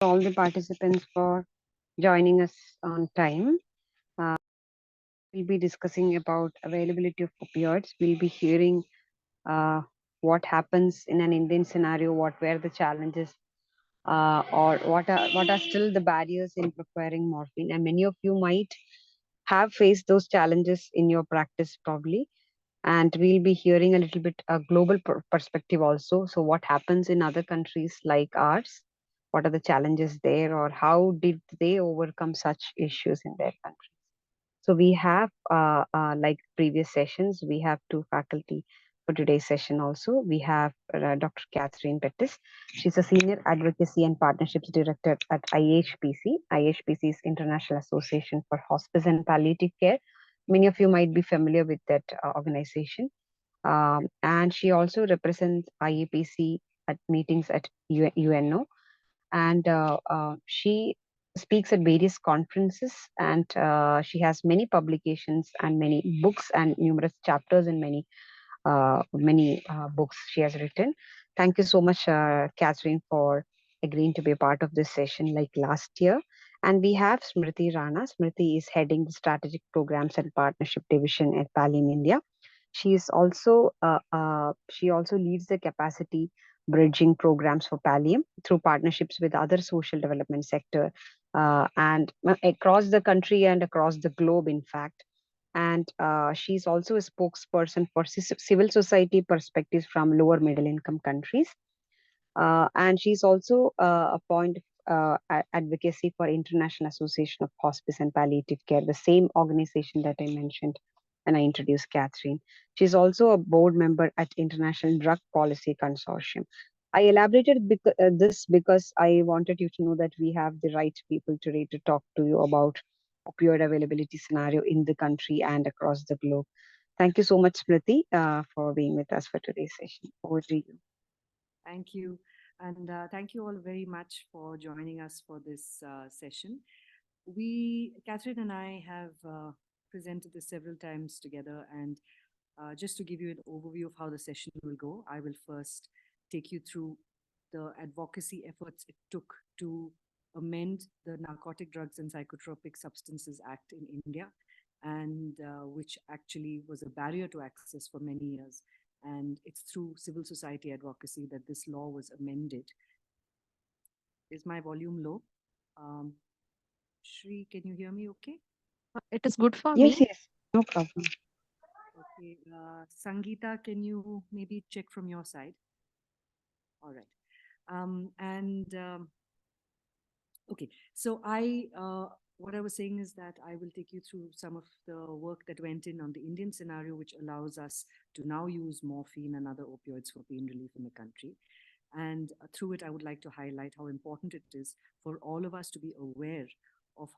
all the participants for joining us on time. Uh, we'll be discussing about availability of opioids. We'll be hearing uh, what happens in an Indian scenario, what were the challenges, or what are still the barriers in procuring morphine. And many of you might have faced those challenges in your practice probably. And we'll be hearing a little bit a global perspective also. So, what happens in other countries like ours? What are the challenges there, or how did they overcome such issues in their country? So we have, like previous sessions, we have two faculty for today's session also. We have Dr. Katherine Pettus. She's a Senior Advocacy and Partnerships Director at IHPC. IHPC is International Association for Hospice and Palliative Care. Many of you might be familiar with that organization. And she also represents IEPC at meetings at UNO. And she speaks at various conferences, and she has many publications and many books and numerous chapters in many books she has written. Thank you so much, Catherine, for agreeing to be a part of this session like last year. And we have Smriti Rana. Smriti is heading the Strategic Programs and Partnership Division at Palin India. She also leads the capacity bridging programs for Pallium through partnerships with other social development sector and across the country and across the globe, in fact. And she's also a spokesperson for civil society perspectives from lower middle income countries. And she's also a point of advocacy for International Association of Hospice and Palliative Care, the same organization that I mentioned when I introduced Catherine. She's also a board member at International Drug Policy Consortium. I elaborated this because I wanted you to know that we have the right people today to talk to you about opioid availability scenario in the country and across the globe. Thank you so much, Smriti, for being with us for today's session. Over to you. Thank you. And thank you all very much for joining us for this session. Catherine and I have presented this several times together. And just to give you an overview of how the session will go, I will first take you through the advocacy efforts it took to amend the Narcotic Drugs and Psychotropic Substances Act in India, and which actually was a barrier to access for many years. And it's through civil society advocacy that this law was amended. Is my volume low? Shri, can you hear me okay? It is good for Yes, me. yes, no problem. Okay. Sangeeta, can you maybe check from your side? All right. Okay, so what I was saying is that I will take you through some of the work that went in on the Indian scenario, which allows us to now use morphine and other opioids for pain relief in the country. And through it, I would like to highlight how important it is for all of us to be aware of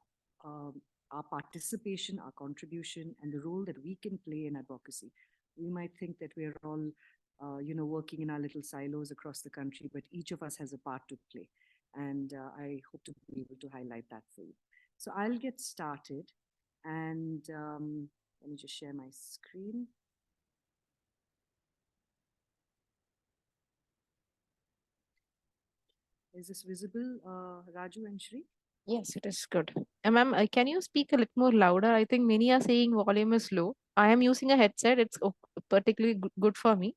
our participation, our contribution, and the role that we can play in advocacy. We might think that we're all, working in our little silos across the country, but each of us has a part to play. And I hope to be able to highlight that for you. So I'll get started, and let me just share my screen. Is this visible, Raju and Shri? Yes, it is good. Ma'am, can you speak a little more louder? I think many are saying volume is low. I am using a headset. It's particularly good for me.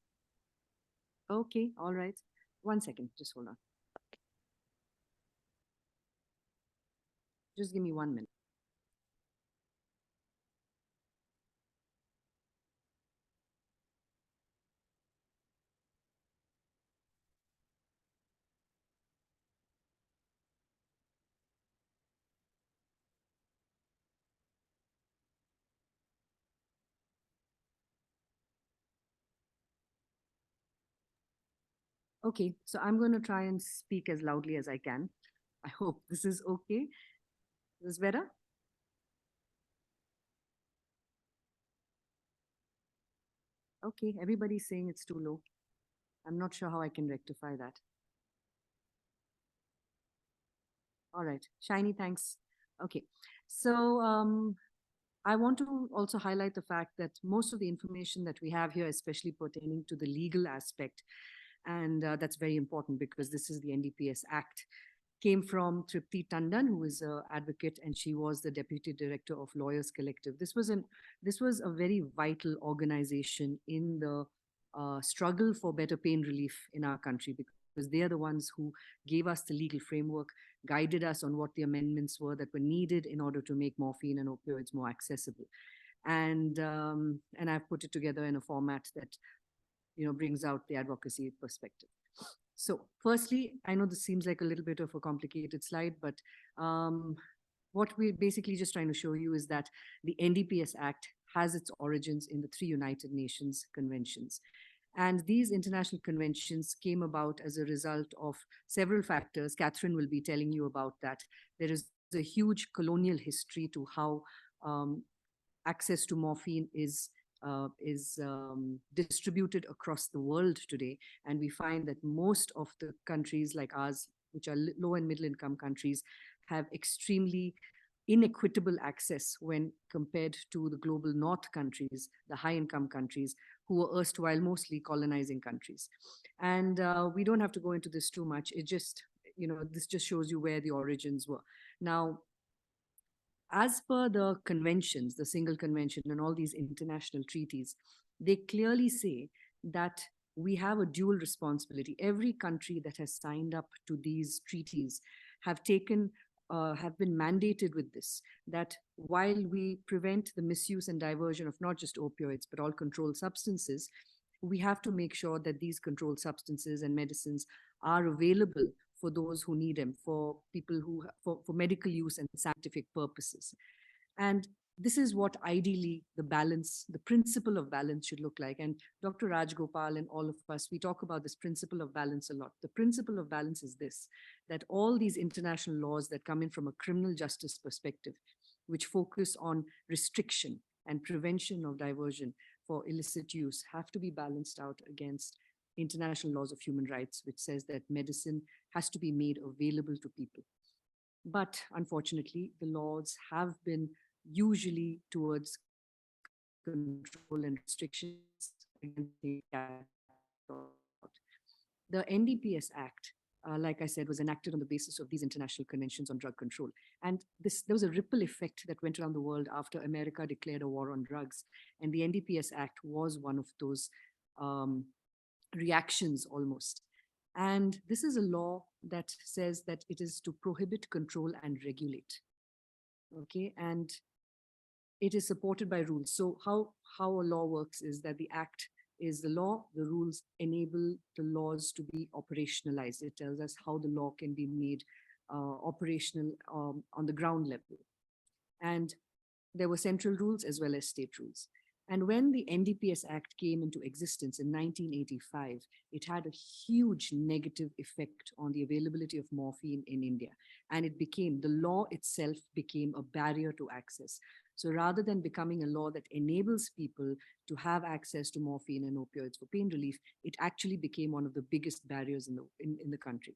Okay, all right. 1 second, just hold on. Just give me 1 minute. Okay, so I'm going to try and speak as loudly as I can. I hope this is okay. Is this better? Okay, everybody's saying it's too low. I'm not sure how I can rectify that. All right, Shiny, thanks. Okay, so I want to also highlight the fact that most of the information that we have here, especially pertaining to the legal aspect, and that's very important because this is the NDPS Act. came from Tripti Tandon, who is an advocate, and she was the deputy director of Lawyers Collective. This was a very vital organization in the struggle for better pain relief in our country, because they are the ones who gave us the legal framework, guided us on what the amendments were that were needed in order to make morphine and opioids more accessible. And I've put it together in a format that brings out the advocacy perspective. So firstly, I know this seems like a little bit of a complicated slide, but what we're basically just trying to show you is that the NDPS Act has its origins in the 3 United Nations conventions. And these international conventions came about as a result of several factors. Catherine will be telling you about that. There is a huge colonial history to how access to morphine is distributed across the world today. And we find that most of the countries like ours, which are low and middle income countries, have extremely inequitable access when compared to the global north countries, the high income countries, who were erstwhile mostly colonizing countries. And we don't have to go into this too much. It just, this just shows you where the origins were. Now, as per the conventions, the single convention and all these international treaties, they clearly say that we have a dual responsibility. Every country that has signed up to these treaties have been mandated with this, that while we prevent the misuse and diversion of not just opioids, but all controlled substances, we have to make sure that these controlled substances and medicines are available for those who need them, for people for medical use and scientific purposes. And this is what ideally the principle of balance should look like. And Dr. Rajgopal and all of us, we talk about this principle of balance a lot. The principle of balance is this, that all these international laws that come in from a criminal justice perspective, which focus on restriction and prevention of diversion for illicit use, have to be balanced out against international laws of human rights, which says that medicine has to be made available to people. But unfortunately, the laws have been usually towards control and restrictions against the NDPS Act, like I said, was enacted on the basis of these international conventions on drug control. And there was a ripple effect that went around the world after America declared a war on drugs. And the NDPS Act was one of those reactions almost. And this is a law that says that it is to prohibit, control, and regulate. Okay, and it is supported by rules. So how a law works is that the act is the law, the rules enable the laws to be operationalized. It tells us how the law can be made operational on the ground level. And there were central rules as well as state rules. And when the NDPS Act came into existence in 1985, it had a huge negative effect on the availability of morphine in India. And the law itself became a barrier to access. So rather than becoming a law that enables people to have access to morphine and opioids for pain relief, it actually became one of the biggest barriers in the country.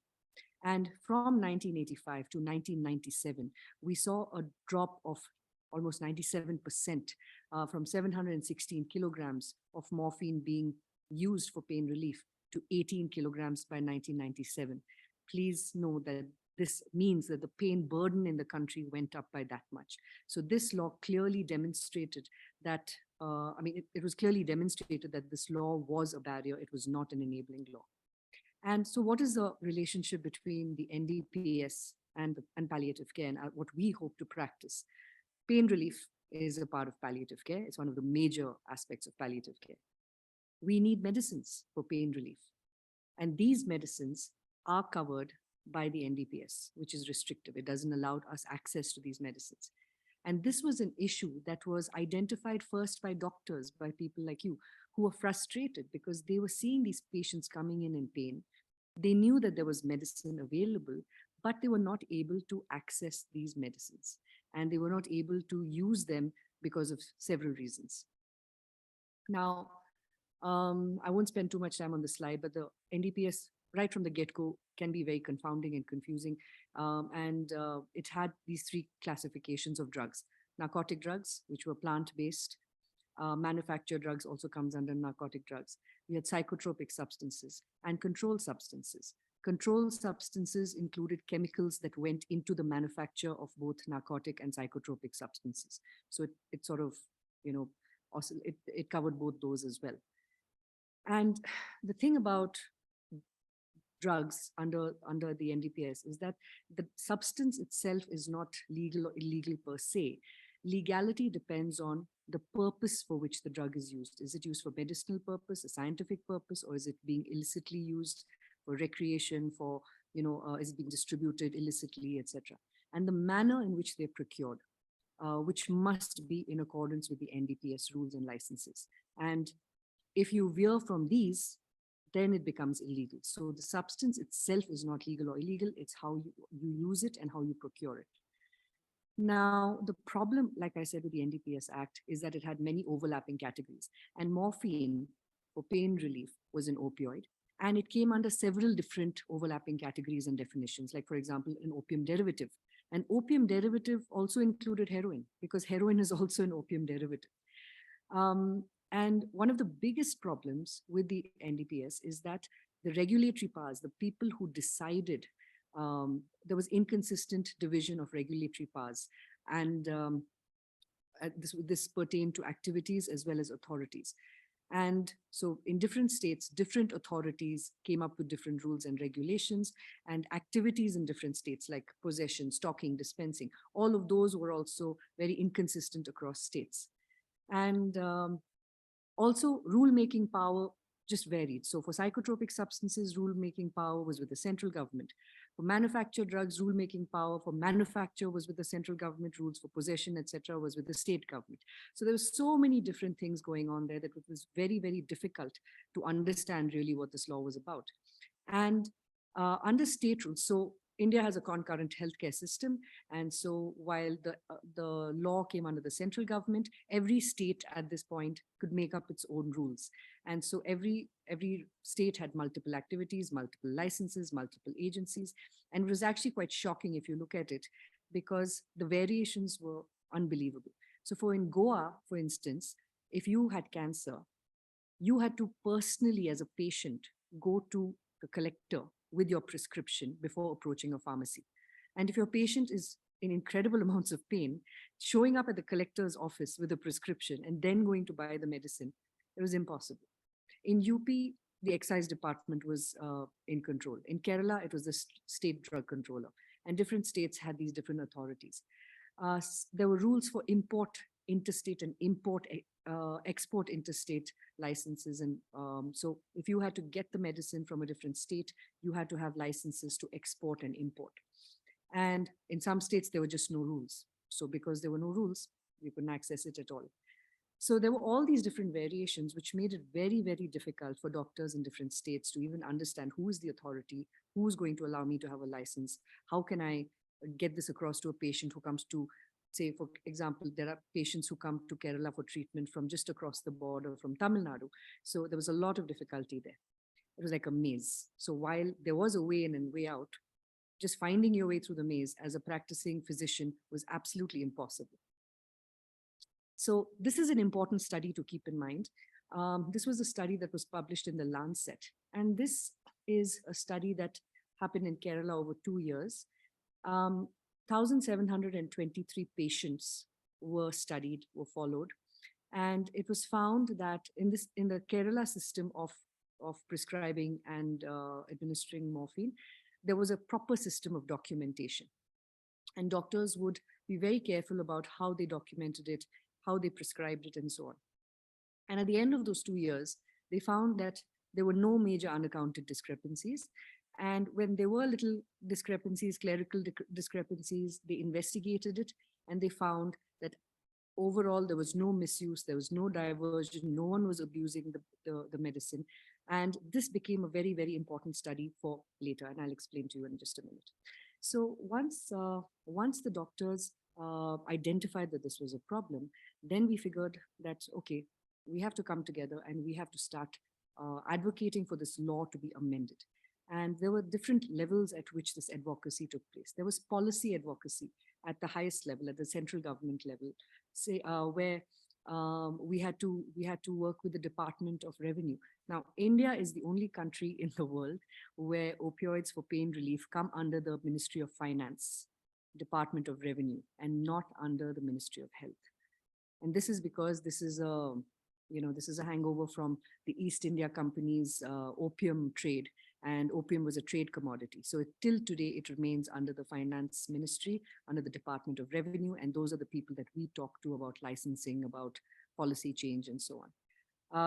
And from 1985 to 1997, we saw a drop of almost 97%, from 716 kilograms of morphine being used for pain relief to 18 kilograms by 1997. Please know that this means that the pain burden in the country went up by that much. So this law clearly demonstrated that, it was clearly demonstrated that this law was a barrier. It was not an enabling law. And so what is the relationship between the NDPS and palliative care and what we hope to practice? Pain relief is a part of palliative care. It's one of the major aspects of palliative care. We need medicines for pain relief. And these medicines are covered by the NDPS, which is restrictive. It doesn't allow us access to these medicines. And this was an issue that was identified first by doctors, by people like you, who were frustrated because they were seeing these patients coming in pain. They knew that there was medicine available, but they were not able to access these medicines. And they were not able to use them because of several reasons. Now, I won't spend too much time on this slide, but the NDPS, right from the get-go, can be very confounding and confusing. It had these 3 classifications of drugs. Narcotic drugs, which were plant-based. Manufactured drugs also comes under narcotic drugs. We had psychotropic substances and controlled substances. Controlled substances included chemicals that went into the manufacture of both narcotic and psychotropic substances. So it sort of, you know, also it covered both those as well. And the thing about drugs under the NDPS is that the substance itself is not legal or illegal per se. Legality depends on the purpose for which the drug is used. Is it used for medicinal purpose, a scientific purpose, or is it being illicitly used for recreation, for, you know, is it being distributed illicitly, etc. And the manner in which they're procured, which must be in accordance with the NDPS rules and licenses. And if you veer from these, then it becomes illegal. So the substance itself is not legal or illegal, it's how you use it and how you procure it. Now, the problem, like I said, with the NDPS Act is that it had many overlapping categories. And morphine for pain relief was an opioid. And it came under several different overlapping categories and definitions, like, for example, an opium derivative. An opium derivative also included heroin, because heroin is also an opium derivative. And one of the biggest problems with the NDPS is that the regulatory powers, the people who decided, there was inconsistent division of regulatory powers. And this pertained to activities as well as authorities. And so in different states, different authorities came up with different rules and regulations, and activities in different states like possession, stocking, dispensing, all of those were also very inconsistent across states. And also rule-making power just varied. So for psychotropic substances, rule-making power was with the central government. For manufactured drugs, rule-making power for manufacture was with the central government, rules for possession, etc., was with the state government. So there were so many different things going on there that it was very, very difficult to understand really what this law was about. And under state rules, so India has a concurrent healthcare system. And so while the law came under the central government, every state at this point could make up its own rules. And so every state had multiple activities, multiple licenses, multiple agencies. And it was actually quite shocking if you look at it, because the variations were unbelievable. So in Goa, for instance, if you had cancer, you had to personally, as a patient, go to the collector with your prescription before approaching a pharmacy. And if your patient is in incredible amounts of pain, showing up at the collector's office with a prescription and then going to buy the medicine, it was impossible. In UP, the excise department was in control. In Kerala, it was the state drug controller. And different states had these different authorities. There were rules for import interstate and export interstate licenses. And so if you had to get the medicine from a different state, you had to have licenses to export and import. And in some states, there were just no rules. So because there were no rules, you couldn't access it at all. So there were all these different variations, which made it very, very difficult for doctors in different states to even understand who is the authority, who's going to allow me to have a license, how can I get this across to a patient who comes to, say, for example, there are patients who come to Kerala for treatment from just across the border from Tamil Nadu. So there was a lot of difficulty there. It was like a maze. So while there was a way in and way out, just finding your way through the maze as a practicing physician was absolutely impossible. So this is an important study to keep in mind. This was a study that was published in the Lancet. And this is a study that happened in Kerala over 2 years. 1,723 patients were studied, were followed. And it was found that in the Kerala system of prescribing and administering morphine, there was a proper system of documentation. And doctors would be very careful about how they documented it, how they prescribed it, and so on. And at the end of those 2 years, they found that there were no major unaccounted discrepancies. And when there were little discrepancies, clerical discrepancies, they investigated it, and they found that overall there was no misuse, there was no diversion, no one was abusing the medicine. And this became a very, very important study for later, and I'll explain to you in just a minute. So once the doctors identified that this was a problem, then we figured that, okay, we have to come together and we have to start advocating for this law to be amended. And there were different levels at which this advocacy took place. There was policy advocacy at the highest level, at the central government level, say, where we had to work with the Department of Revenue. Now, India is the only country in the world where opioids for pain relief come under the Ministry of Finance, Department of Revenue, and not under the Ministry of Health. And this is because this is a hangover from the East India Company's opium trade, and opium was a trade commodity. So till today, it remains under the Finance Ministry, under the Department of Revenue, and those are the people that we talk to about licensing, about policy change, and so on.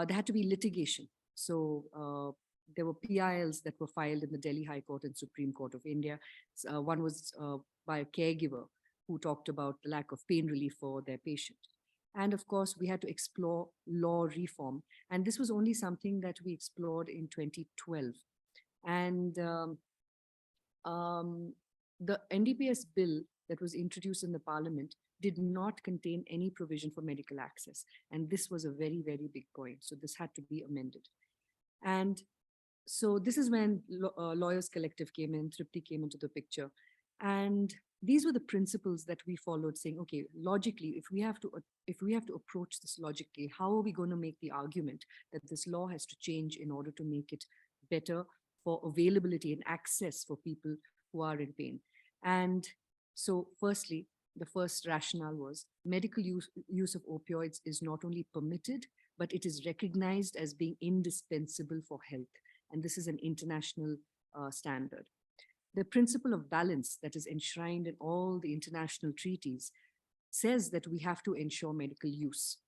There had to be litigation. So there were PILs that were filed in the Delhi High Court and Supreme Court of India. One was by a caregiver who talked about the lack of pain relief for their patient. And of course, we had to explore law reform. And this was only something that we explored in 2012. And the NDPS bill that was introduced in the parliament did not contain any provision for medical access. And this was a very, very big point. So this had to be amended. And so this is when Lawyers Collective came in, Tripti came into the picture. And these were the principles that we followed, saying, okay, logically, if we have to approach this logically, how are we going to make the argument that this law has to change in order to make it better for availability and access for people who are in pain? And so firstly, the first rationale was medical use of opioids is not only permitted, but it is recognized as being indispensable for health. And this is an international standard. The principle of balance that is enshrined in all the international treaties says that we have to ensure medical use.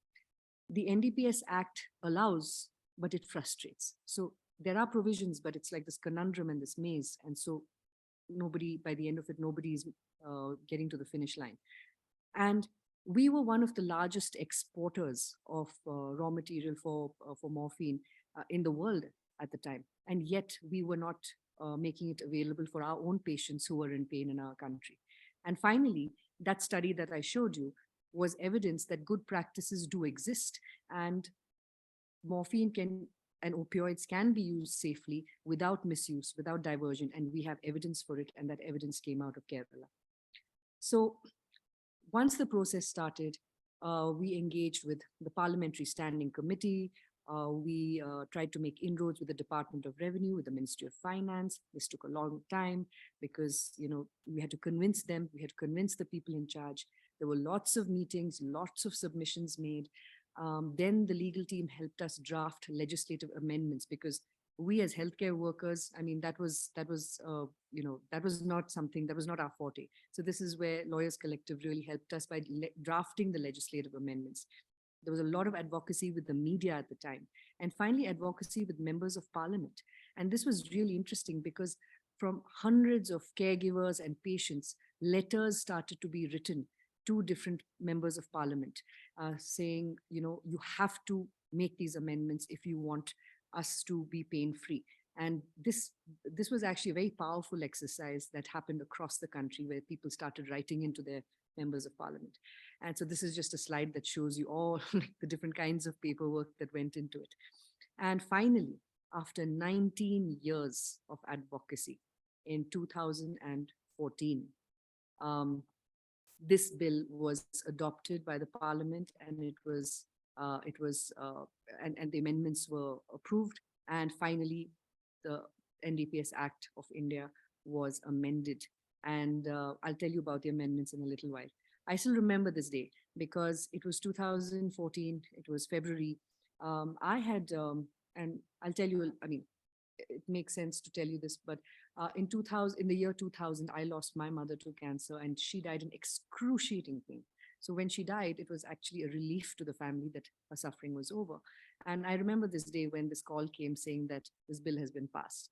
The NDPS Act allows, but it frustrates. So there are provisions, but it's like this conundrum and this maze. And so by the end of it, nobody is getting to the finish line. And we were one of the largest exporters of raw material for morphine in the world at the time. And yet we were not making it available for our own patients who were in pain in our country. And finally, that study that I showed you was evidence that good practices do exist, and morphine and opioids can be used safely without misuse, without diversion, and we have evidence for it, and that evidence came out of Kerala. So once the process started, we engaged with the Parliamentary Standing Committee. We tried to make inroads with the Department of Revenue, with the Ministry of Finance. This took a long time because, we had to convince them, we had to convince the people in charge. There were lots of meetings, lots of submissions made. Then the legal team helped us draft legislative amendments, because we as healthcare workers, I mean, that was not our forte. So this is where Lawyers Collective really helped us by drafting the legislative amendments. There was a lot of advocacy with the media at the time, and finally advocacy with members of parliament. And this was really interesting because from hundreds of caregivers and patients, letters started to be written to different members of parliament, saying, you have to make these amendments if you want us to be pain-free. And this was actually a very powerful exercise that happened across the country, where people started writing into their members of parliament. And so this is just a slide that shows you all the different kinds of paperwork that went into it. And finally, after 19 years of advocacy, in 2014, this bill was adopted by the parliament, and and the amendments were approved. And finally, the NDPS Act of India was amended. And I'll tell you about the amendments in a little while. I still remember this day because it was 2014, it was February. I had, and I'll tell you, I mean, it makes sense to tell you this, but in the year 2000, I lost my mother to cancer, and she died in excruciating pain. So when she died, it was actually a relief to the family that her suffering was over. And I remember this day when this call came saying that this bill has been passed.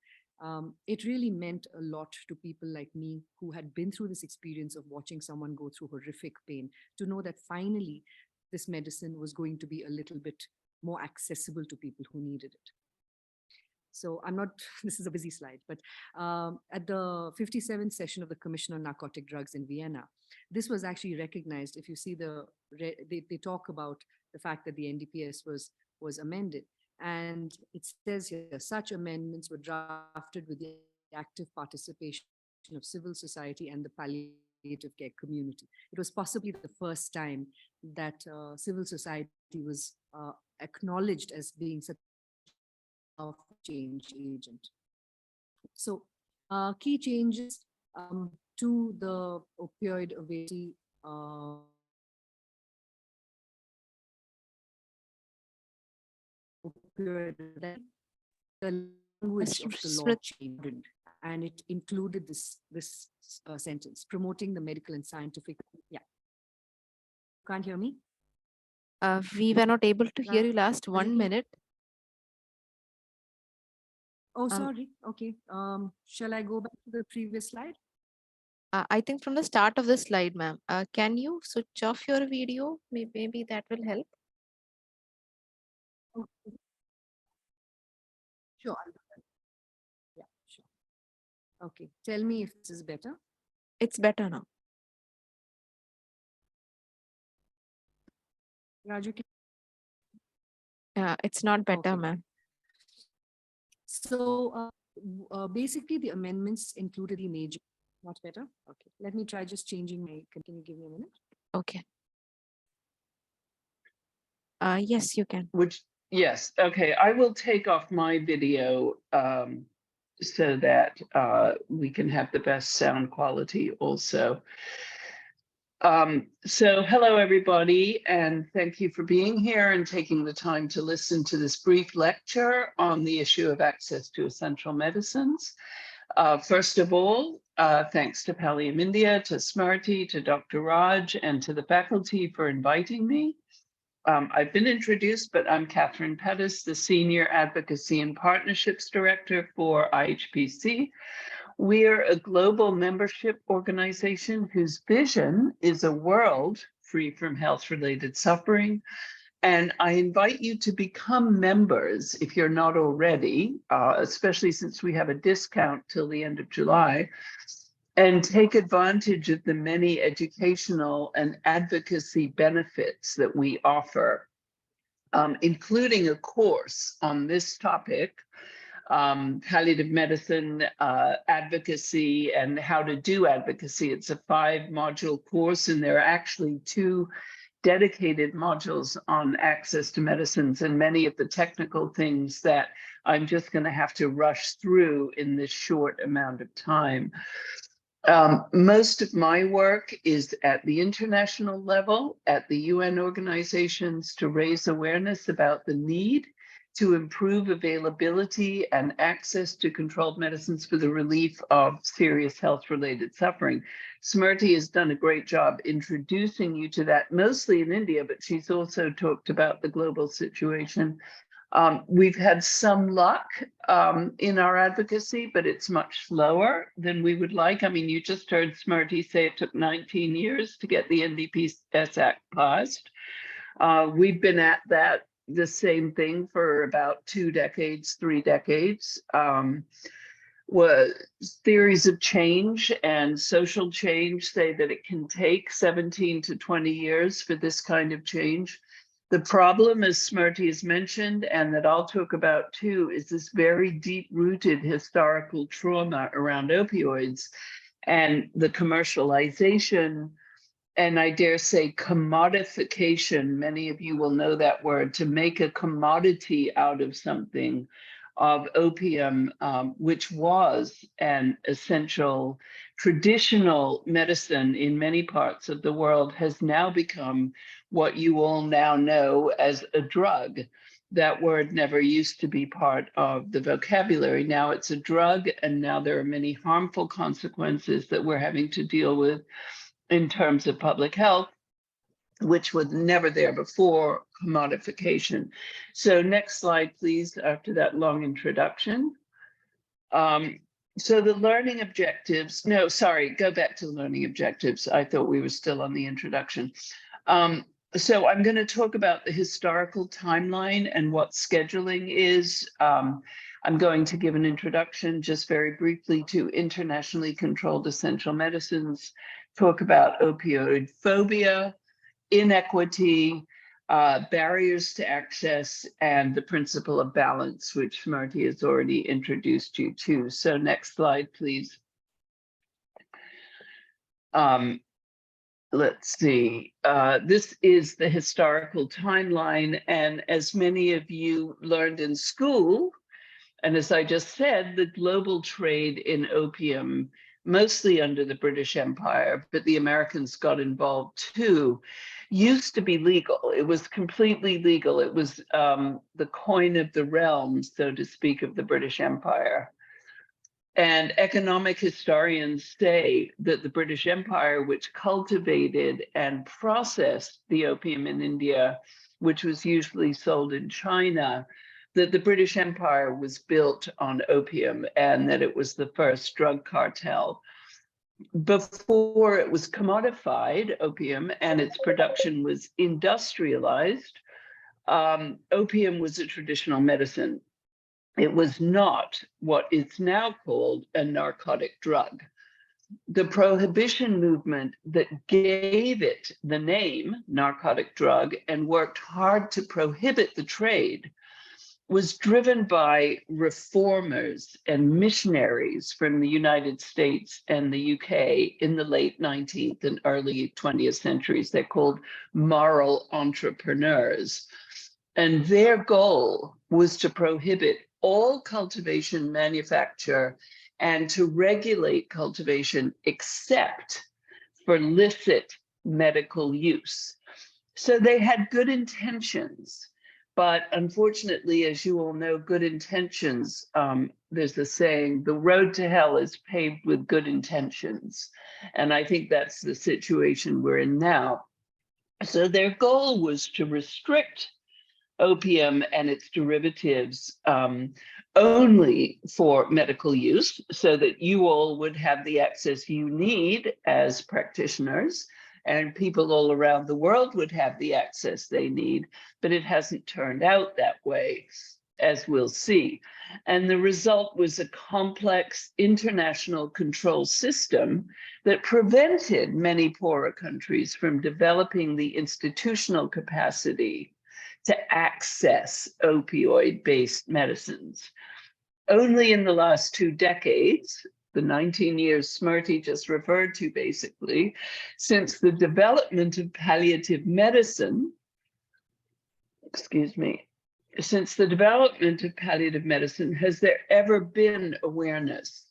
It really meant a lot to people like me who had been through this experience of watching someone go through horrific pain, to know that finally this medicine was going to be a little bit more accessible to people who needed it. So this is a busy slide, but at the 57th session of the Commission on Narcotic Drugs in Vienna, this was actually recognized. If you see they talk about the fact that the NDPS was amended. And it says here, such amendments were drafted with the active participation of civil society and the palliative palliative care community. It was possibly the first time that civil society was acknowledged as being such a change agent. So key changes to the opioid availability opioid, the language of the law changed, and it included this sentence, promoting the medical and scientific. Yeah. Can't hear me? We were not able to hear you last 1 minute. Oh, sorry. Okay. Shall I go back to the previous slide? I think from the start of the slide, ma'am. Can you switch off your video? Maybe that will help. Okay. Sure. Yeah, sure. Okay. Tell me if this is better. It's better now. Raju, It's not better, okay. ma'am. So basically the amendments included the major. Not better? Okay. Let me try just changing my, can you give me a minute? Okay. Yes, you can. Yes, okay, I will take off my video so that we can have the best sound quality also. So hello, everybody, and thank you for being here and taking the time to listen to this brief lecture on the issue of access to essential medicines. First of all, thanks to Pallium India, to Smriti, to Dr. Raj, and to the faculty for inviting me. I've been introduced, but I'm Katherine Pettus, the Senior Advocacy and Partnerships Director for IHPC. We're a global membership organization whose vision is a world free from health-related suffering. And I invite you to become members if you're not already, especially since we have a discount till the end of July, and take advantage of the many educational and advocacy benefits that we offer, including a course on this topic, palliative medicine, advocacy, and how to do advocacy. It's a 5-module course, and there are actually 2 dedicated modules on access to medicines and many of the technical things that I'm just going to have to rush through in this short amount of time. Most of my work is at the international level, at the UN organizations, to raise awareness about the need to improve availability and access to controlled medicines for the relief of serious health-related suffering. Smriti has done a great job introducing you to that, mostly in India, but she's also talked about the global situation. We've had some luck in our advocacy, but it's much slower than we would like. I mean, you just heard Smriti say it took 19 years to get the NDPS Act passed. We've been at that, the same thing, for about 2 decades, 3 decades. Theories of change and social change say that it can take 17 to 20 years for this kind of change. The problem, as Smriti has mentioned, and that I'll talk about too, is this very deep-rooted historical trauma around opioids and the commercialization, and I dare say commodification, many of you will know that word, to make a commodity out of something, of opium, which was an essential traditional medicine in many parts of the world, has now become what you all now know as a drug. That word never used to be part of the vocabulary. Now it's a drug, and now there are many harmful consequences that we're having to deal with in terms of public health, which was never there before commodification. So next slide, please, after that long introduction. So the learning objectives, no, sorry, go back to learning objectives. I thought we were still on the introduction. So I'm going to talk about the historical timeline and what scheduling is. I'm going to give an introduction just very briefly to internationally controlled essential medicines, talk about opioid phobia, inequity, barriers to access, and the principle of balance, which Smriti has already introduced you to. So next slide, please. Let's see, this is the historical timeline, and as many of you learned in school, and as I just said, the global trade in opium, mostly under the British Empire, but the Americans got involved too, used to be legal. It was completely legal. It was the coin of the realm, so to speak, of the British Empire. And economic historians say that the British Empire, which cultivated and processed the opium in India, which was usually sold in China, that the British Empire was built on opium and that it was the first drug cartel. Before it was commodified, opium, and its production was industrialized, opium was a traditional medicine. It was not what is now called a narcotic drug. The prohibition movement that gave it the name narcotic drug and worked hard to prohibit the trade was driven by reformers and missionaries from the United States and the UK in the late 19th and early 20th centuries. They're called moral entrepreneurs. And their goal was to prohibit all cultivation, manufacture, and to regulate cultivation except for licit medical use. So they had good intentions, but unfortunately, as you all know, good intentions, there's a saying, the road to hell is paved with good intentions. And I think that's the situation we're in now. So their goal was to restrict opium and its derivatives only for medical use, so that you all would have the access you need as practitioners, and people all around the world would have the access they need, but it hasn't turned out that way, as we'll see. And the result was a complex international control system that prevented many poorer countries from developing the institutional capacity to access opioid-based medicines. Only in the last 2 decades, the 19 years Smriti just referred to basically, since the development of palliative medicine, since the development of palliative medicine, has there ever been awareness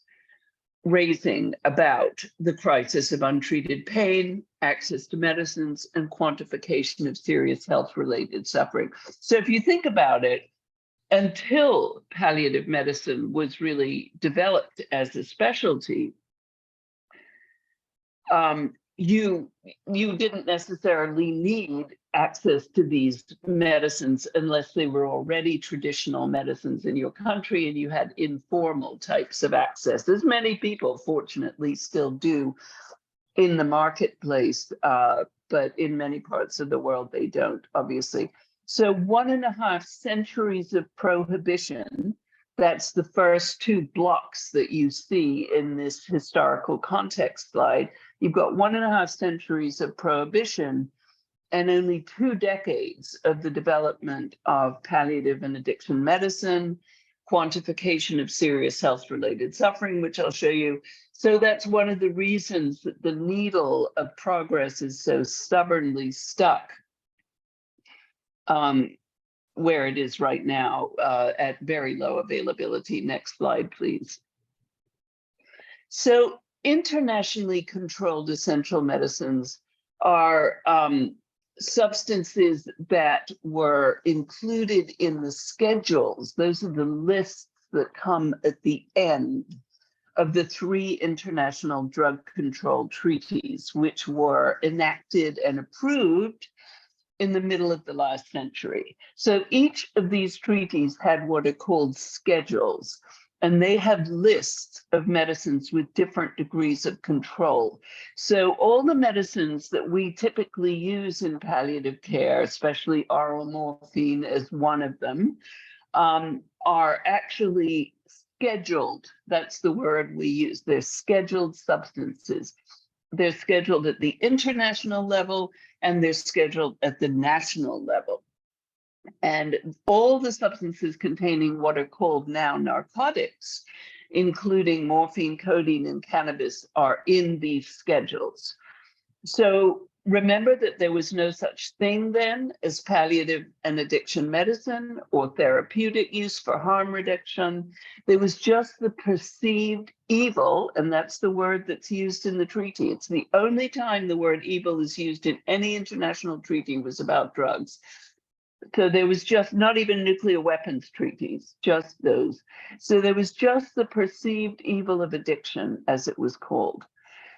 raising about the crisis of untreated pain, access to medicines, and quantification of serious health-related suffering. So if you think about it, until palliative medicine was really developed as a specialty, you didn't necessarily need access to these medicines unless they were already traditional medicines in your country and you had informal types of access, as many people fortunately still do in the marketplace, but in many parts of the world they don't, obviously. So 1.5 centuries of prohibition, that's the first 2 blocks that you see in this historical context slide. You've got 1.5 centuries of prohibition and only 2 decades of the development of palliative and addiction medicine, quantification of serious health-related suffering, which I'll show you. So that's one of the reasons that the needle of progress is so stubbornly stuck where it is right now at very low availability. Next slide, please. So internationally controlled essential medicines are substances that were included in the schedules. Those are the lists that come at the end of the 3 international drug control treaties, which were enacted and approved in the middle of the last century. So each of these treaties had what are called schedules, and they have lists of medicines with different degrees of control. So all the medicines that we typically use in palliative care, especially oral morphine as one of them, are actually scheduled. That's the word we use. They're scheduled substances. They're scheduled at the international level and they're scheduled at the national level. And all the substances containing what are called now narcotics including morphine, codeine, and cannabis, are in these schedules. So remember that there was no such thing then as palliative and addiction medicine or therapeutic use for harm reduction. There was just the perceived evil, and that's the word that's used in the treaty. It's the only time the word evil is used in any international treaty was about drugs. So there was just not even nuclear weapons treaties, just those. So there was just the perceived evil of addiction, as it was called.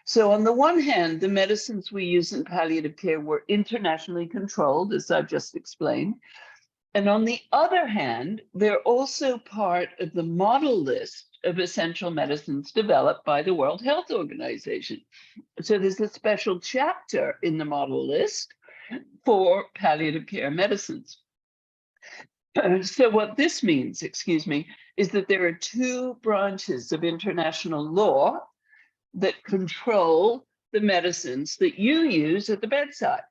So on the one hand, the medicines we use in palliative care were internationally controlled, as I've just explained. And on the other hand, they're also part of the model list of essential medicines developed by the World Health Organization. So there's a special chapter in the model list for palliative care medicines. So what this means, is that there are two branches of international law that control the medicines that you use at the bedside.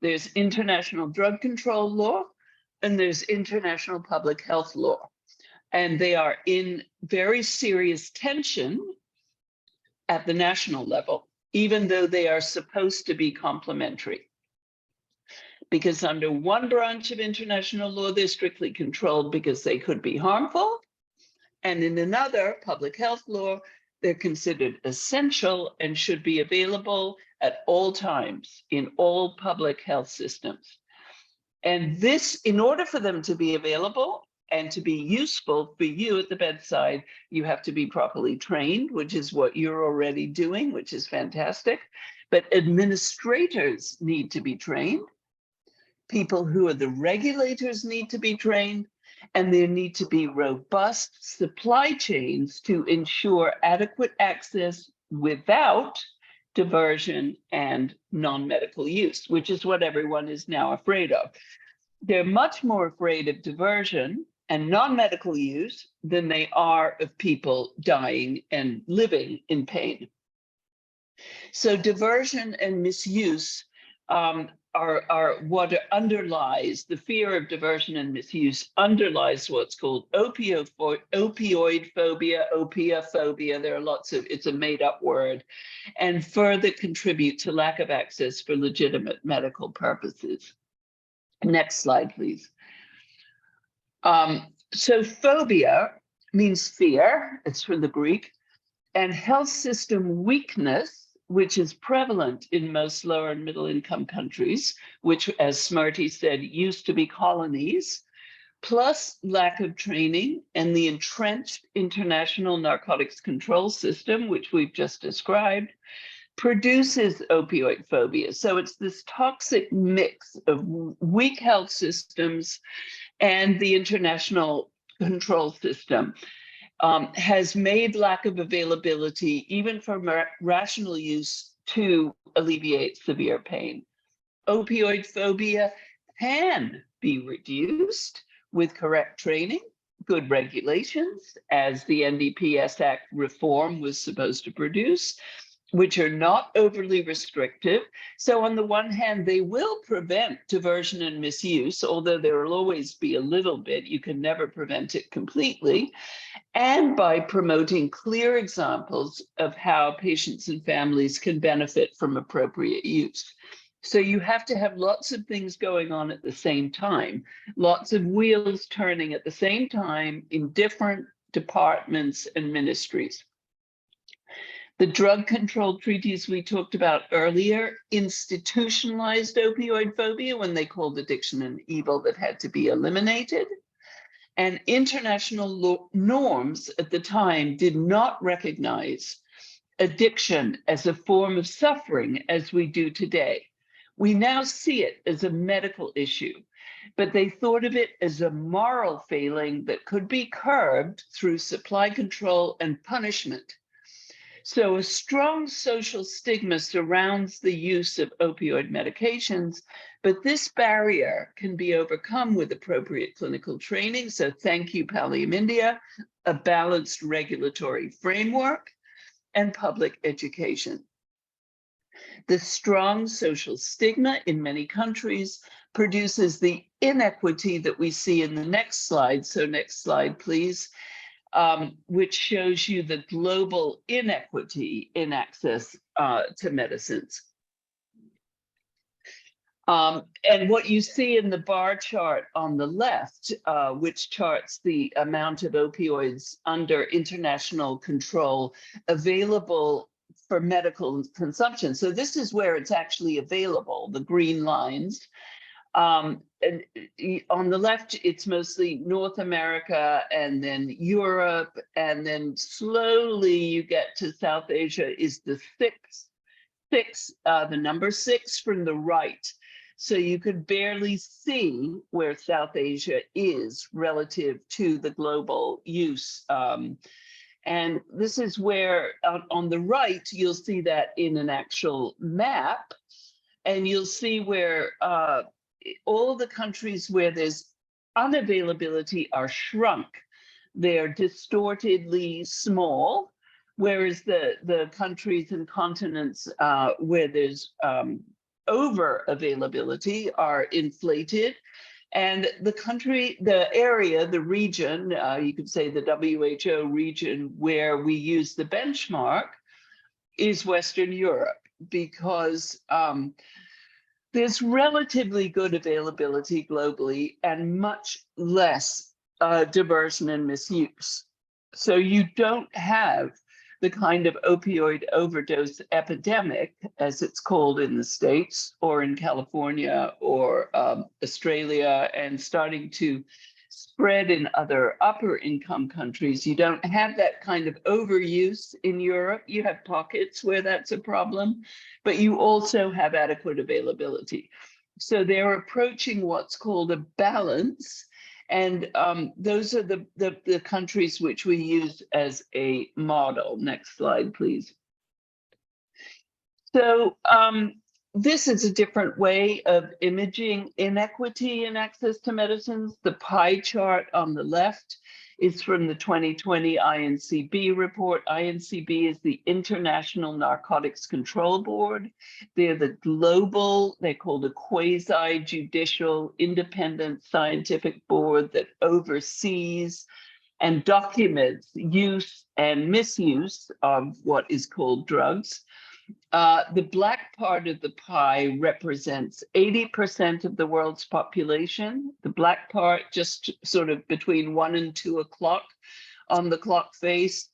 There's international drug control law, and there's international public health law. And they are in very serious tension at the national level, even though they are supposed to be complementary. Because under one branch of international law, they're strictly controlled because they could be harmful. And in another, public health law, they're considered essential and should be available at all times in all public health systems. And this, in order for them to be available and to be useful for you at the bedside, you have to be properly trained, which is what you're already doing, which is fantastic. But administrators need to be trained. People who are the regulators need to be trained. And there need to be robust supply chains to ensure adequate access without diversion and non-medical use, which is what everyone is now afraid of. They're much more afraid of diversion and non-medical use than they are of people dying and living in pain. So diversion and misuse are what underlies the fear of diversion and misuse, underlies what's called opioid phobia, opiophobia. There are lots of, it's a made up word, and further contribute to lack of access for legitimate medical purposes. Next slide, please. So phobia means fear, it's from the Greek, and health system weakness, which is prevalent in most lower and middle income countries, which, as Smriti said, used to be colonies, plus lack of training and the entrenched international narcotics control system, which we've just described, produces opioid phobia. So it's this toxic mix of weak health systems and the international control system. Has made lack of availability, even for rational use, to alleviate severe pain. Opioid phobia can be reduced with correct training, good regulations, as the NDPS Act reform was supposed to produce, which are not overly restrictive. So on the one hand, they will prevent diversion and misuse, although there will always be a little bit, you can never prevent it completely. And by promoting clear examples of how patients and families can benefit from appropriate use. So you have to have lots of things going on at the same time, lots of wheels turning at the same time in different departments and ministries. The drug control treaties we talked about earlier institutionalized opioid phobia when they called addiction an evil that had to be eliminated. And international norms at the time did not recognize addiction as a form of suffering as we do today. We now see it as a medical issue, but they thought of it as a moral failing that could be curbed through supply control and punishment. So a strong social stigma surrounds the use of opioid medications, but this barrier can be overcome with appropriate clinical training. So thank you, Pallium India, a balanced regulatory framework, and public education. The strong social stigma in many countries produces the inequity that we see in the next slide. So next slide, please. which shows you the global inequity in access to medicines. And what you see in the bar chart on the left, which charts the amount of opioids under international control available for medical consumption. So this is where it's actually available, the green lines. And on the left, it's mostly North America and then Europe, and then slowly you get to South Asia is the the number 6 from the right. So you could barely see where South Asia is relative to the global use. And this is where on the right, you'll see that in an actual map, and you'll see where all the countries where there's unavailability are shrunk. They're distortedly small, whereas the countries and continents where there's over availability are inflated. And the area, the region, you could say the WHO region where we use the benchmark is Western Europe, because there's relatively good availability globally and much less diversion and misuse. So you don't have the kind of opioid overdose epidemic, as it's called in the States or in California or Australia, and starting to spread in other upper income countries. You don't have that kind of overuse in Europe. You have pockets where that's a problem, but you also have adequate availability. So they're approaching what's called a balance. And those are the countries which we use as a model. Next slide, please. So this is a different way of imaging inequity in access to medicines. The pie chart on the left is from the 2020 INCB report. INCB is the International Narcotics Control Board. They're the global, they're called a quasi-judicial independent scientific board that oversees and documents use and misuse of what is called drugs. The black part of the pie represents 80% of the world's population. The black part, just sort of between 1 and 2 o'clock on the clock face,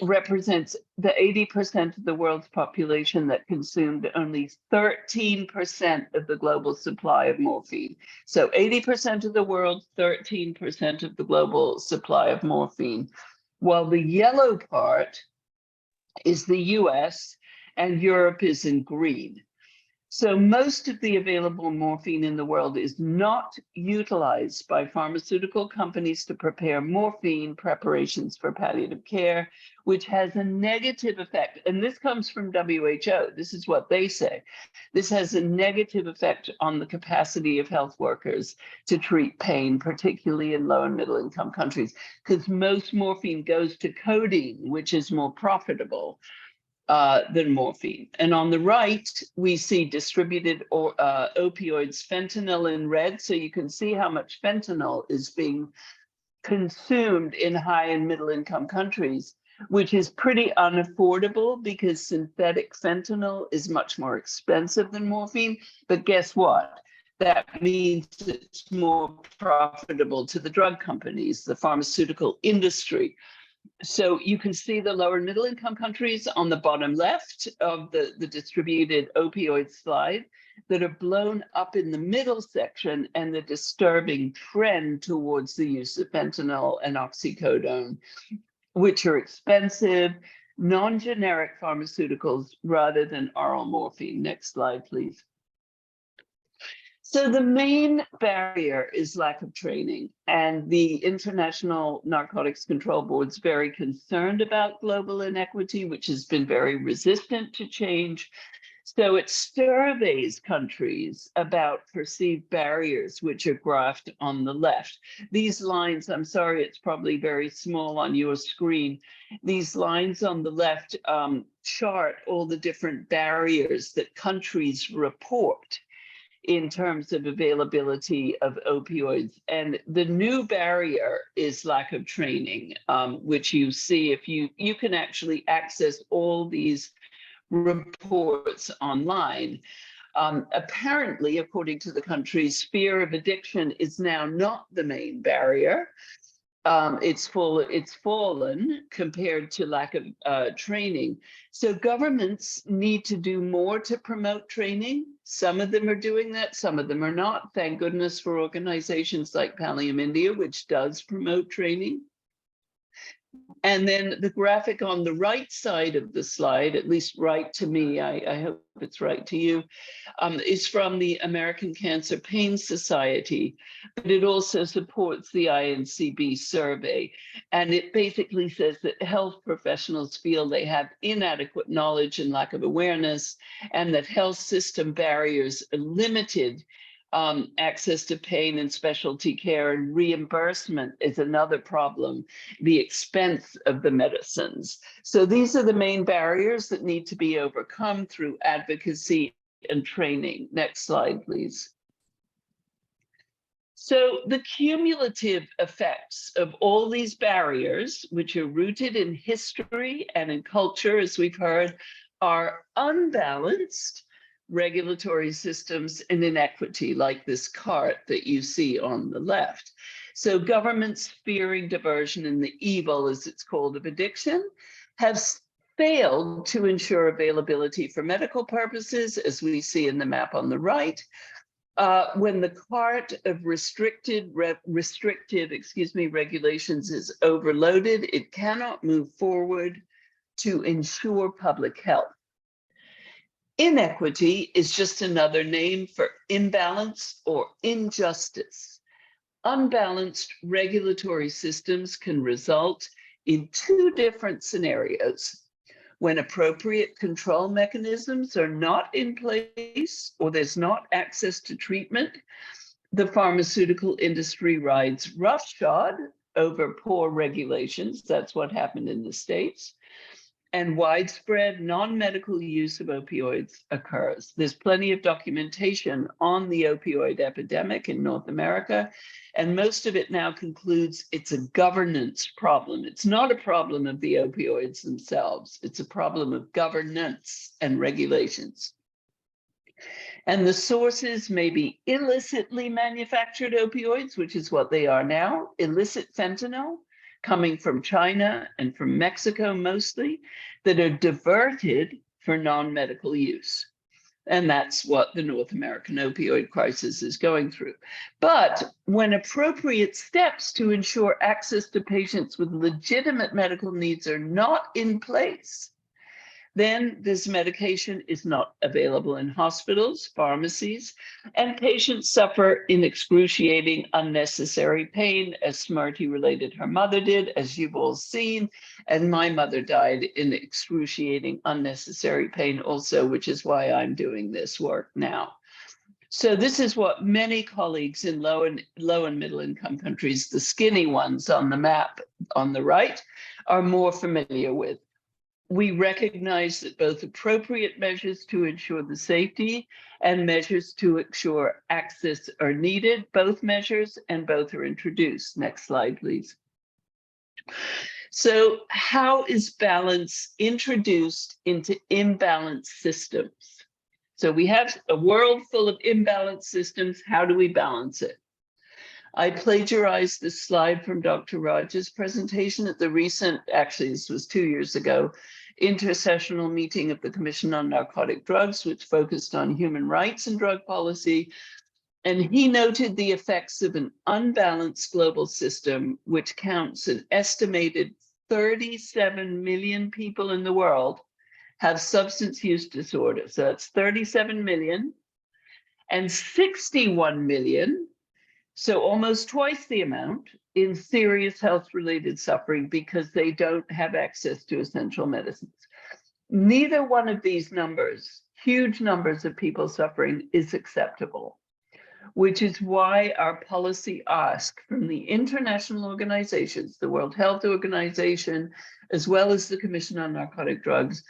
represents the 80% of the world's population that consumed only 13% of the global supply of morphine. So 80% of the world, 13% of the global supply of morphine. While the yellow part is the US, and Europe is in green. So most of the available morphine in the world is not utilized by pharmaceutical companies to prepare morphine preparations for palliative care, which has a negative effect. And this comes from WHO. This is what they say. This has a negative effect on the capacity of health workers to treat pain, particularly in low and middle income countries, because most morphine goes to codeine, which is more profitable than morphine. And on the right, we see distributed opioids, fentanyl in red. So you can see how much fentanyl is being consumed in high and middle income countries, which is pretty unaffordable because synthetic fentanyl is much more expensive than morphine. But guess what? That means it's more profitable to the drug companies, the pharmaceutical industry. So you can see the lower middle income countries on the bottom left of the distributed opioid slide that are blown up in the middle section, and the disturbing trend towards the use of fentanyl and oxycodone, which are expensive, non-generic pharmaceuticals rather than oral morphine. Next slide, please. So the main barrier is lack of training, and the International Narcotics Control Board is very concerned about global inequity, which has been very resistant to change. So it surveys countries about perceived barriers, which are graphed on the left. These lines, I'm sorry, it's probably very small on your screen. These lines on the left chart all the different barriers that countries report. in terms of availability of opioids. And the new barrier is lack of training, which you see if you can actually access all these reports online. Apparently, according to the countries, fear of addiction is now not the main barrier. It's fallen compared to lack of training. So governments need to do more to promote training. Some of them are doing that, some of them are not. Thank goodness for organizations like Pallium India, which does promote training. And then the graphic on the right side of the slide, at least right to me, I hope it's right to you, is from the American Cancer Pain Society, but it also supports the INCB survey. And it basically says that health professionals feel they have inadequate knowledge and lack of awareness, and that health system barriers are limited. Access to pain and specialty care and reimbursement is another problem, the expense of the medicines. So these are the main barriers that need to be overcome through advocacy and training. Next slide, please. So the cumulative effects of all these barriers, which are rooted in history and in culture, as we've heard, are unbalanced regulatory systems and inequity, like this cart that you see on the left. So governments fearing diversion and the evil, as it's called, of addiction, have failed to ensure availability for medical purposes, as we see in the map on the right. When the cart of restrictive regulations is overloaded, it cannot move forward to ensure public health. Inequity is just another name for imbalance or injustice. Unbalanced regulatory systems can result in two different scenarios: when appropriate control mechanisms are not in place or there's not access to treatment, the pharmaceutical industry rides roughshod over poor regulations. That's what happened in the States. And widespread non-medical use of opioids occurs. There's plenty of documentation on the opioid epidemic in North America, and most of it now concludes it's a governance problem. It's not a problem of the opioids themselves. It's a problem of governance and regulations. And the sources may be illicitly manufactured opioids, which is what they are now, illicit fentanyl, coming from China and from Mexico mostly, that are diverted for non-medical use. And that's what the North American opioid crisis is going through. But when appropriate steps to ensure access to patients with legitimate medical needs are not in place, then this medication is not available in hospitals, pharmacies, and patients suffer in excruciating, unnecessary pain, as Smriti related her mother did, as you've all seen, and my mother died in excruciating, unnecessary pain also, which is why I'm doing this work now. So this is what many colleagues in low and middle income countries, the skinny ones on the map on the right, are more familiar with. We recognize that both appropriate measures to ensure the safety and measures to ensure access are needed, both measures, and both are introduced. Next slide, please. So how is balance introduced into imbalanced systems? So we have a world full of imbalanced systems. How do we balance it? I plagiarized this slide from Dr. Raj's presentation at the recent, actually this was 2 years ago, intersessional meeting of the Commission on Narcotic Drugs, which focused on human rights and drug policy. And he noted the effects of an unbalanced global system, which counts an estimated 37 million people in the world have substance use disorder. So that's 37 million, and 61 million, so almost twice the amount, in serious health-related suffering because they don't have access to essential medicines. Neither one of these numbers, huge numbers of people suffering, is acceptable, which is why our policy asks from the international organizations, the World Health Organization, as well as the Commission on Narcotic Drugs,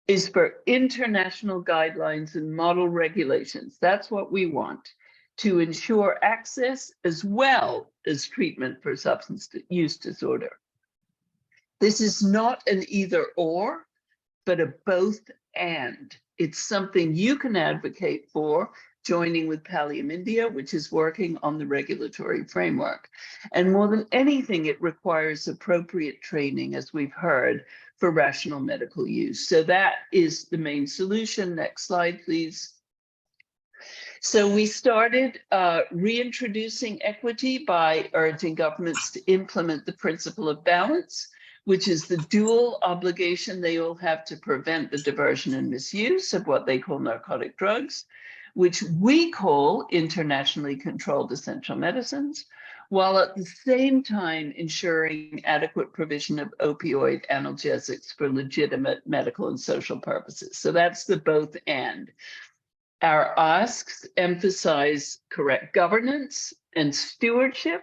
is for international guidelines and model regulations. That's what we want, to ensure access as well as treatment for substance use disorder. This is not an either or, but a both and. It's something you can advocate for, joining with Pallium India, which is working on the regulatory framework. And more than anything, it requires appropriate training, as we've heard, for rational medical use. So that is the main solution. Next slide, please. So we started reintroducing equity by urging governments to implement the principle of balance, which is the dual obligation they all have to prevent the diversion and misuse of what they call narcotic drugs, which we call internationally controlled essential medicines, while at the same time ensuring adequate provision of opioid analgesics for legitimate medical and social purposes. So that's the both and. Our asks emphasize correct governance and stewardship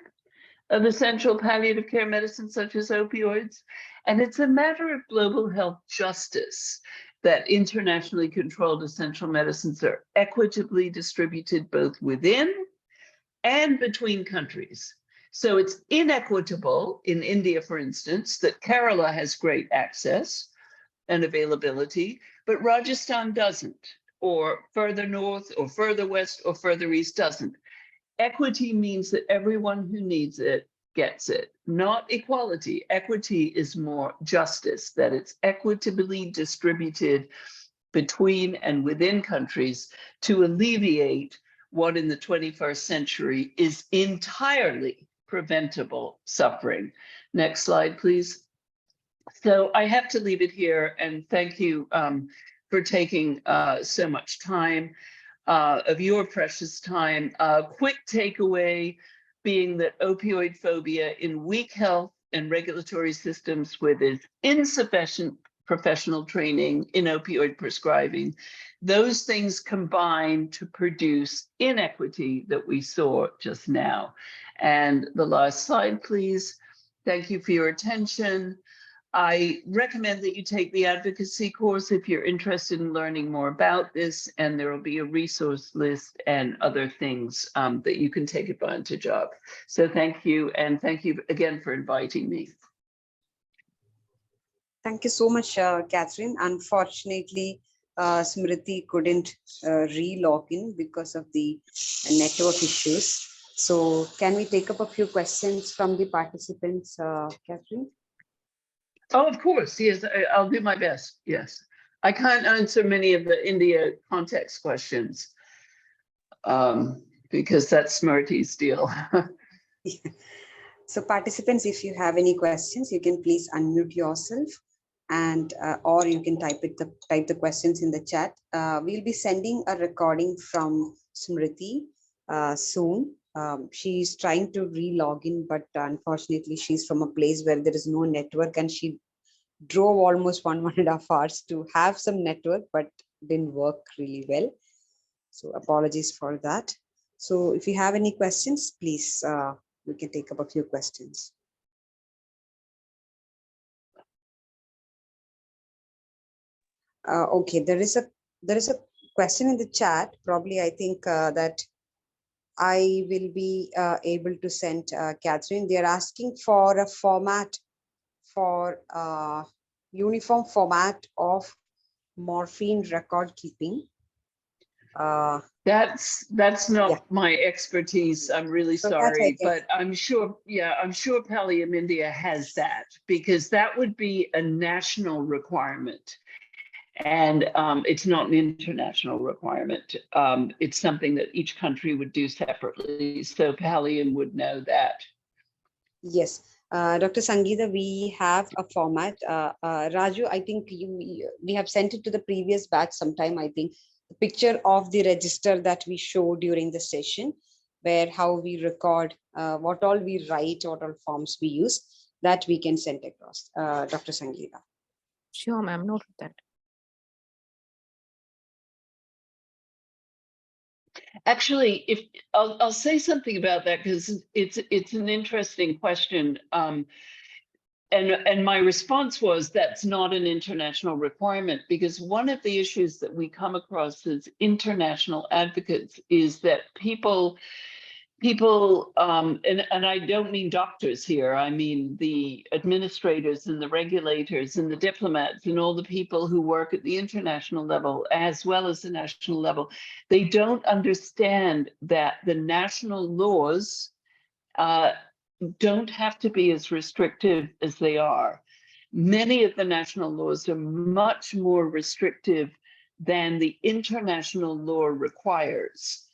of essential palliative care medicines such as opioids. And it's a matter of global health justice that internationally controlled essential medicines are equitably distributed both within and between countries. So it's inequitable in India, for instance, that Kerala has great access and availability, but Rajasthan doesn't, or further north, or further west, or further east doesn't. Equity means that everyone who needs it gets it, not equality. Equity is more justice, that it's equitably distributed between and within countries to alleviate what in the 21st century is entirely preventable suffering. Next slide, please. So I have to leave it here, and thank you for taking so much time of your precious time. Quick takeaway being that opioid phobia in weak health and regulatory systems where there's insufficient professional training in opioid prescribing, those things combine to produce inequity that we saw just now. And the last slide, please. Thank you for your attention. I recommend that you take the advocacy course if you're interested in learning more about this, and there will be a resource list and other things that you can take advantage of. So thank you, and thank you again for inviting me. Thank you so much, Catherine. Unfortunately, Smriti couldn't re-log in because of the network issues. So can we take up a few questions from the participants, Catherine? Oh, of course, yes, I'll do my best, yes. I can't answer many of the India context questions because that's Smriti's deal. So participants, if you have any questions, you can please unmute yourself, and or you can type the questions in the chat. We'll be sending a recording from Smriti soon. She's trying to re-log in, but unfortunately she's from a place where there is no network, and she drove almost 1.5 hours to have some network, but didn't work really well. So apologies for that. So if you have any questions, please, we can take up a few questions. Okay, there is a question in the chat. Probably I think that I will be able to send Catherine. They're asking for a format, for uniform format of morphine record keeping. That's not my expertise. I'm really So sorry, but I'm sure Pallium India has that, because that would be a national requirement. And it's not an international requirement. It's something that each country would do separately. So Pallium would know that. Yes. Dr. Sangeeta, we have a format. Raju, I think we have sent it to the previous batch sometime, I think. The picture of the register that we show during the session, where how we record, what all we write, what all forms we use, that we can send across. Dr. Sangeeta. Sure, ma'am. Note that. Actually, if I'll say something about that, because it's an interesting question. And my response was, that's not an international requirement, because one of the issues that we come across as international advocates is that people, and I don't mean doctors here, I mean the administrators and the regulators and the diplomats and all the people who work at the international level as well as the national level, they don't understand that the national laws don't have to be as restrictive as they are. Many of the national laws are much more restrictive than the international law requires.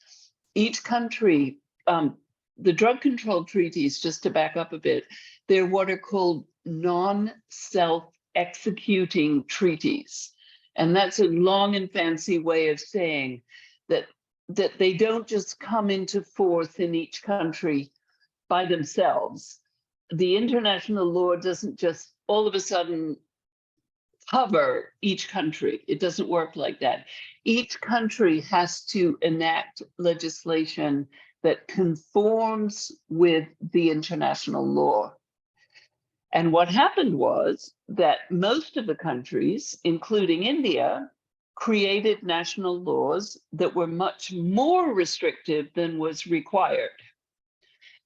Each country, the drug control treaties, just to back up a bit, they're what are called non-self-executing treaties. And that's a long and fancy way of saying that they don't just come into force in each country by themselves. The international law doesn't just all of a sudden cover each country. It doesn't work like that. Each country has to enact legislation that conforms with the international law. And what happened was that most of the countries, including India, created national laws that were much more restrictive than was required.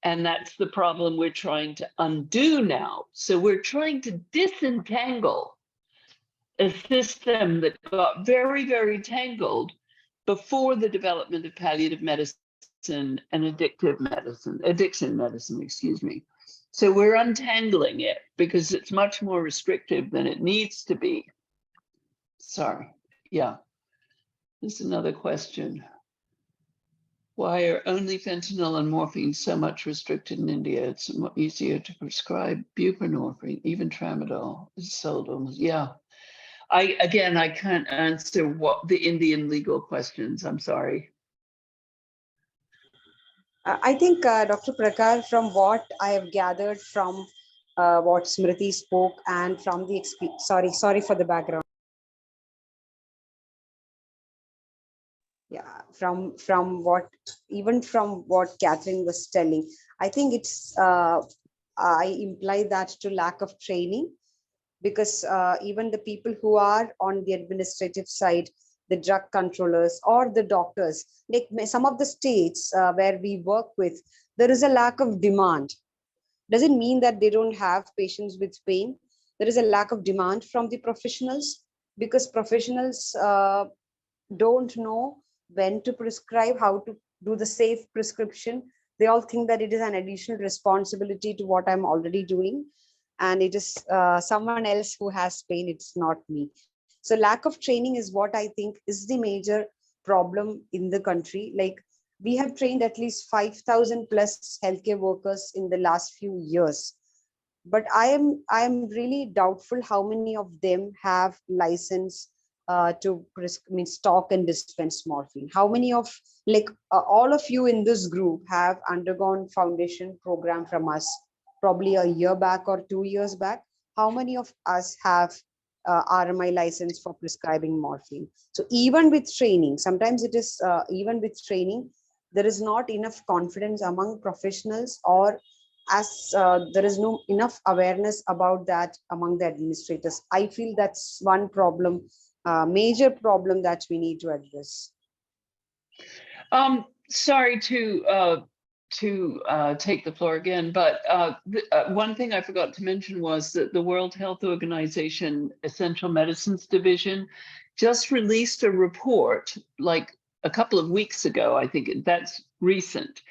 And that's the problem we're trying to undo now. So we're trying to disentangle a system that got very, very tangled before the development of palliative medicine and addiction medicine, excuse me. So we're untangling it because it's much more restrictive than it needs to be. Sorry, yeah. There's another question. Why are only fentanyl and morphine so much restricted in India? It's easier to prescribe buprenorphine, even tramadol is sold almost. Yeah, I can't answer what the Indian legal questions. I'm sorry. I think, Dr. Prakar, from what I have gathered from what Smriti spoke and from the sorry for the background. Yeah, from what Katherine was telling, I think it's I imply that to lack of training, because even the people who are on the administrative side, the drug controllers or the doctors, like some of the states where we work with, there is a lack of demand. Doesn't mean that they don't have patients with pain. There is a lack of demand from the professionals, because professionals don't know when to prescribe, how to do the safe prescription. They all think that it is an additional responsibility to what I'm already doing, and it is someone else who has pain, it's not me. So lack of training is what I think is the major problem in the country. Like, we have trained at least 5,000 plus healthcare workers in the last few years, but I am really doubtful how many of them have license to stock and dispense morphine. How many of, like, all of you in this group have undergone foundation program from us probably a year back or 2 years back? How many of us have RMI license for prescribing morphine? So even with training, sometimes it is even with training, there is not enough confidence among professionals, or as there is no enough awareness about that among the administrators. I feel that's one problem, major problem that we need to address. Sorry to take the floor again, but one thing I forgot to mention was that the World Health Organization Essential Medicines Division just released a report like a couple of weeks ago, I think that's recent,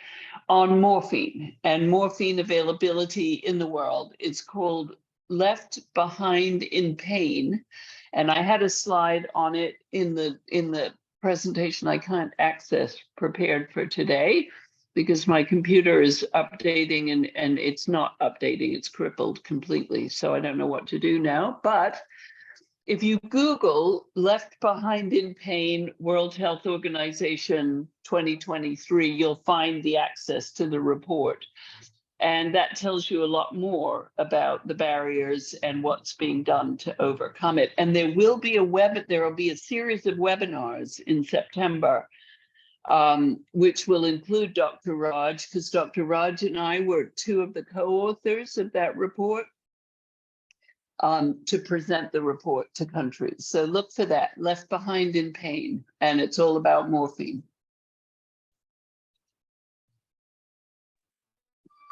on morphine and morphine availability in the world. It's called Left Behind in Pain. And I had a slide on it in the presentation I can't access prepared for today because my computer is updating and it's not updating, it's crippled completely. So I don't know what to do now, but if you Google Left Behind in Pain, World Health Organization 2023, you'll find the access to the report. And that tells you a lot more about the barriers and what's being done to overcome it. And there will be a series of webinars in September, which will include Dr. Raj, because Dr. Raj and I were two of the co-authors of that report. to present the report to countries. So look for that, Left Behind in Pain, and it's all about morphine.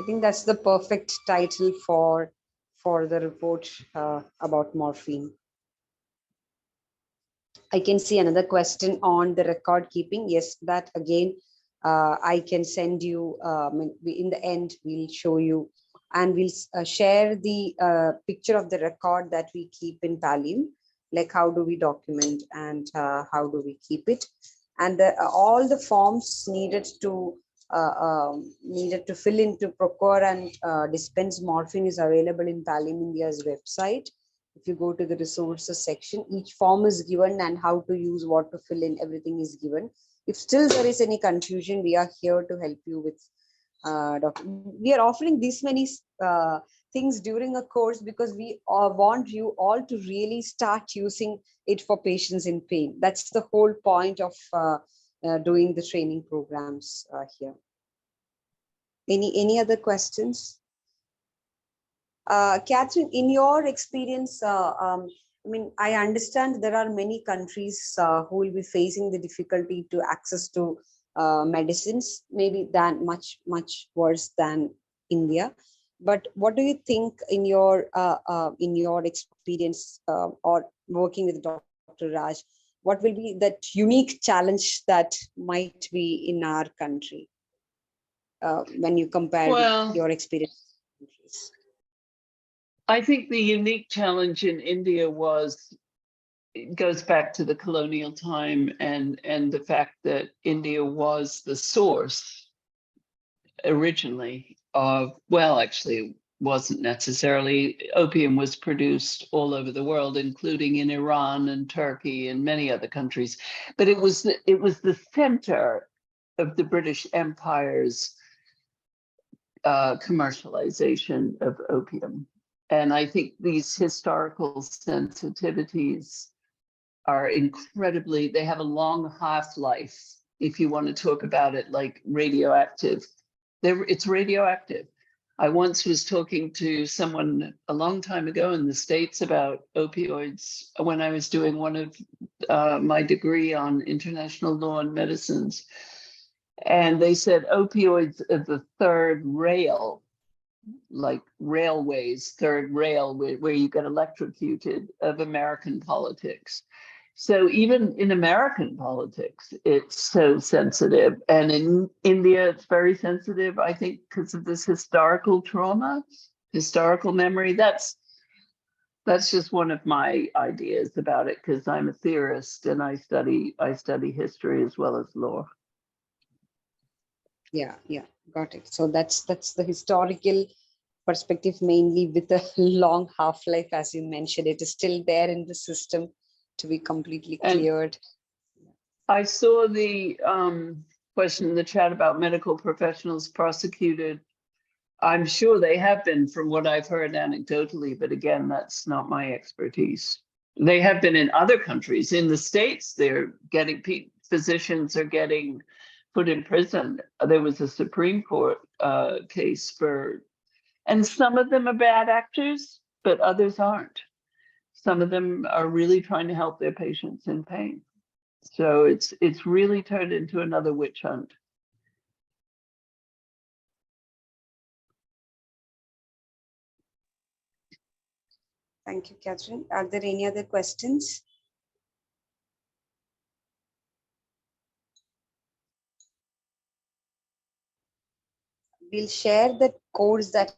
I think that's the perfect title for the report about morphine. I can see another question on the record keeping. Yes, that again, I can send you, in the end, we'll show you, and we'll share the picture of the record that we keep in Pallium, like how do we document and how do we keep it. And all the forms needed to fill in to procure and dispense morphine is available in Pallium India's website. If you go to the resources section, each form is given and how to use, what to fill in, everything is given. If still there is any confusion, we are here to help you with. We are offering this many things during a course because we want you all to really start using it for patients in pain. That's the whole point of doing the training programs here. Any other questions? Katherine, in your experience, I mean, I understand there are many countries who will be facing the difficulty to access to medicines, maybe much worse than India. But what do you think in your experience or working with Dr. Raj? What will be that unique challenge that might be in our country when you compare with your experience? I think the unique challenge in India it goes back to the colonial time and the fact that India was the source originally of, well, actually wasn't necessarily, opium was produced all over the world, including in Iran and Turkey and many other countries. But it was the center of the British Empire's commercialization of opium. And I think these historical sensitivities are incredibly, they have a long half-life. If you want to talk about it like radioactive, it's radioactive. I once was talking to someone a long time ago in the States about opioids when I was doing one of my degree on international law and medicines. And they said opioids are the third rail, like railways, third rail where you get electrocuted of American politics. So even in American politics, it's so sensitive. And in India, it's very sensitive, I think, because of this historical trauma, historical memory. That's just one of my ideas about it, because I'm a theorist and I study history as well as law. Yeah, got it. So that's the historical perspective, mainly with a long half-life, as you mentioned. It is still there in the system to be completely cleared. I saw the question in the chat about medical professionals prosecuted. I'm sure they have been, from what I've heard anecdotally, but again, that's not my expertise. They have been in other countries. In the States, they're getting, physicians are getting put in prison. There was a Supreme Court case for, and some of them are bad actors, but others aren't. Some of them are really trying to help their patients in pain. So it's really turned into another witch hunt. Thank you, Katherine. Are there any other questions? We'll share the course that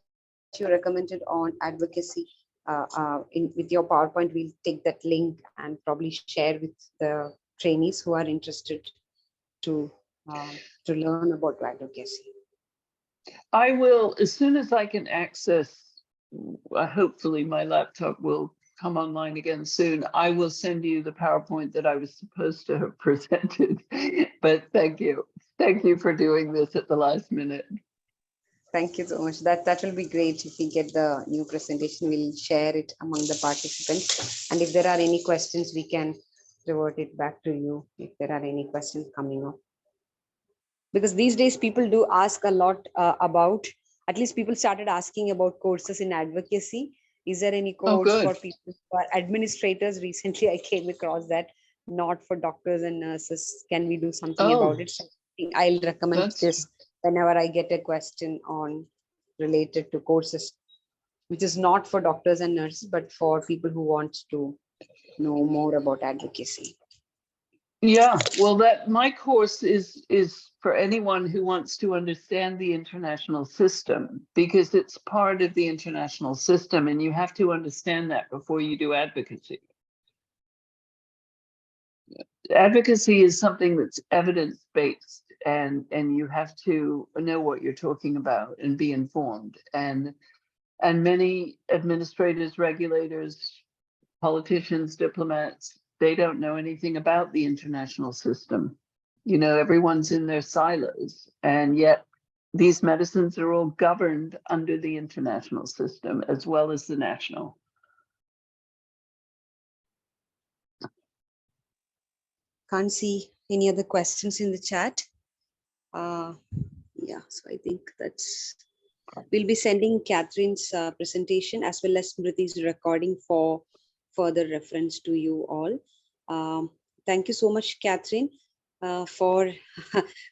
you recommended on advocacy with your PowerPoint. We'll take that link and probably share with the trainees who are interested to learn about advocacy. I will, as soon as I can access, hopefully my laptop will come online again soon. I will send you the PowerPoint that I was supposed to have presented. But thank you. Thank you for doing this at the last minute. Thank you so much. That will be great. If we get the new presentation, we'll share it among the participants. And if there are any questions, we can revert it back to you if there are any questions coming up. Because these days people do ask a lot about, at least people started asking about courses in advocacy. Is there any Oh, codes for good. people who are administrators? Recently, I came across that, not for doctors and nurses. Can we do something about Oh, it? So I think I'll recommend that's this whenever I get a question on related to courses, which is not for doctors and nurses, but for people who want to know more about advocacy. yeah. Well, that my course is for anyone who wants to understand the international system, because it's part of the international system, and you have to understand that before you do advocacy. Advocacy is something that's evidence-based, and you have to know what you're talking about and be informed. And many administrators, regulators, politicians, diplomats, they don't know anything about the international system. You know, everyone's in their silos, and yet these medicines are all governed under the international system as well as the national. Can't see any other questions in the chat. Yeah, so I think we'll be sending Catherine's presentation as well as Smriti's recording for further reference to you all. Thank you so much, Catherine, for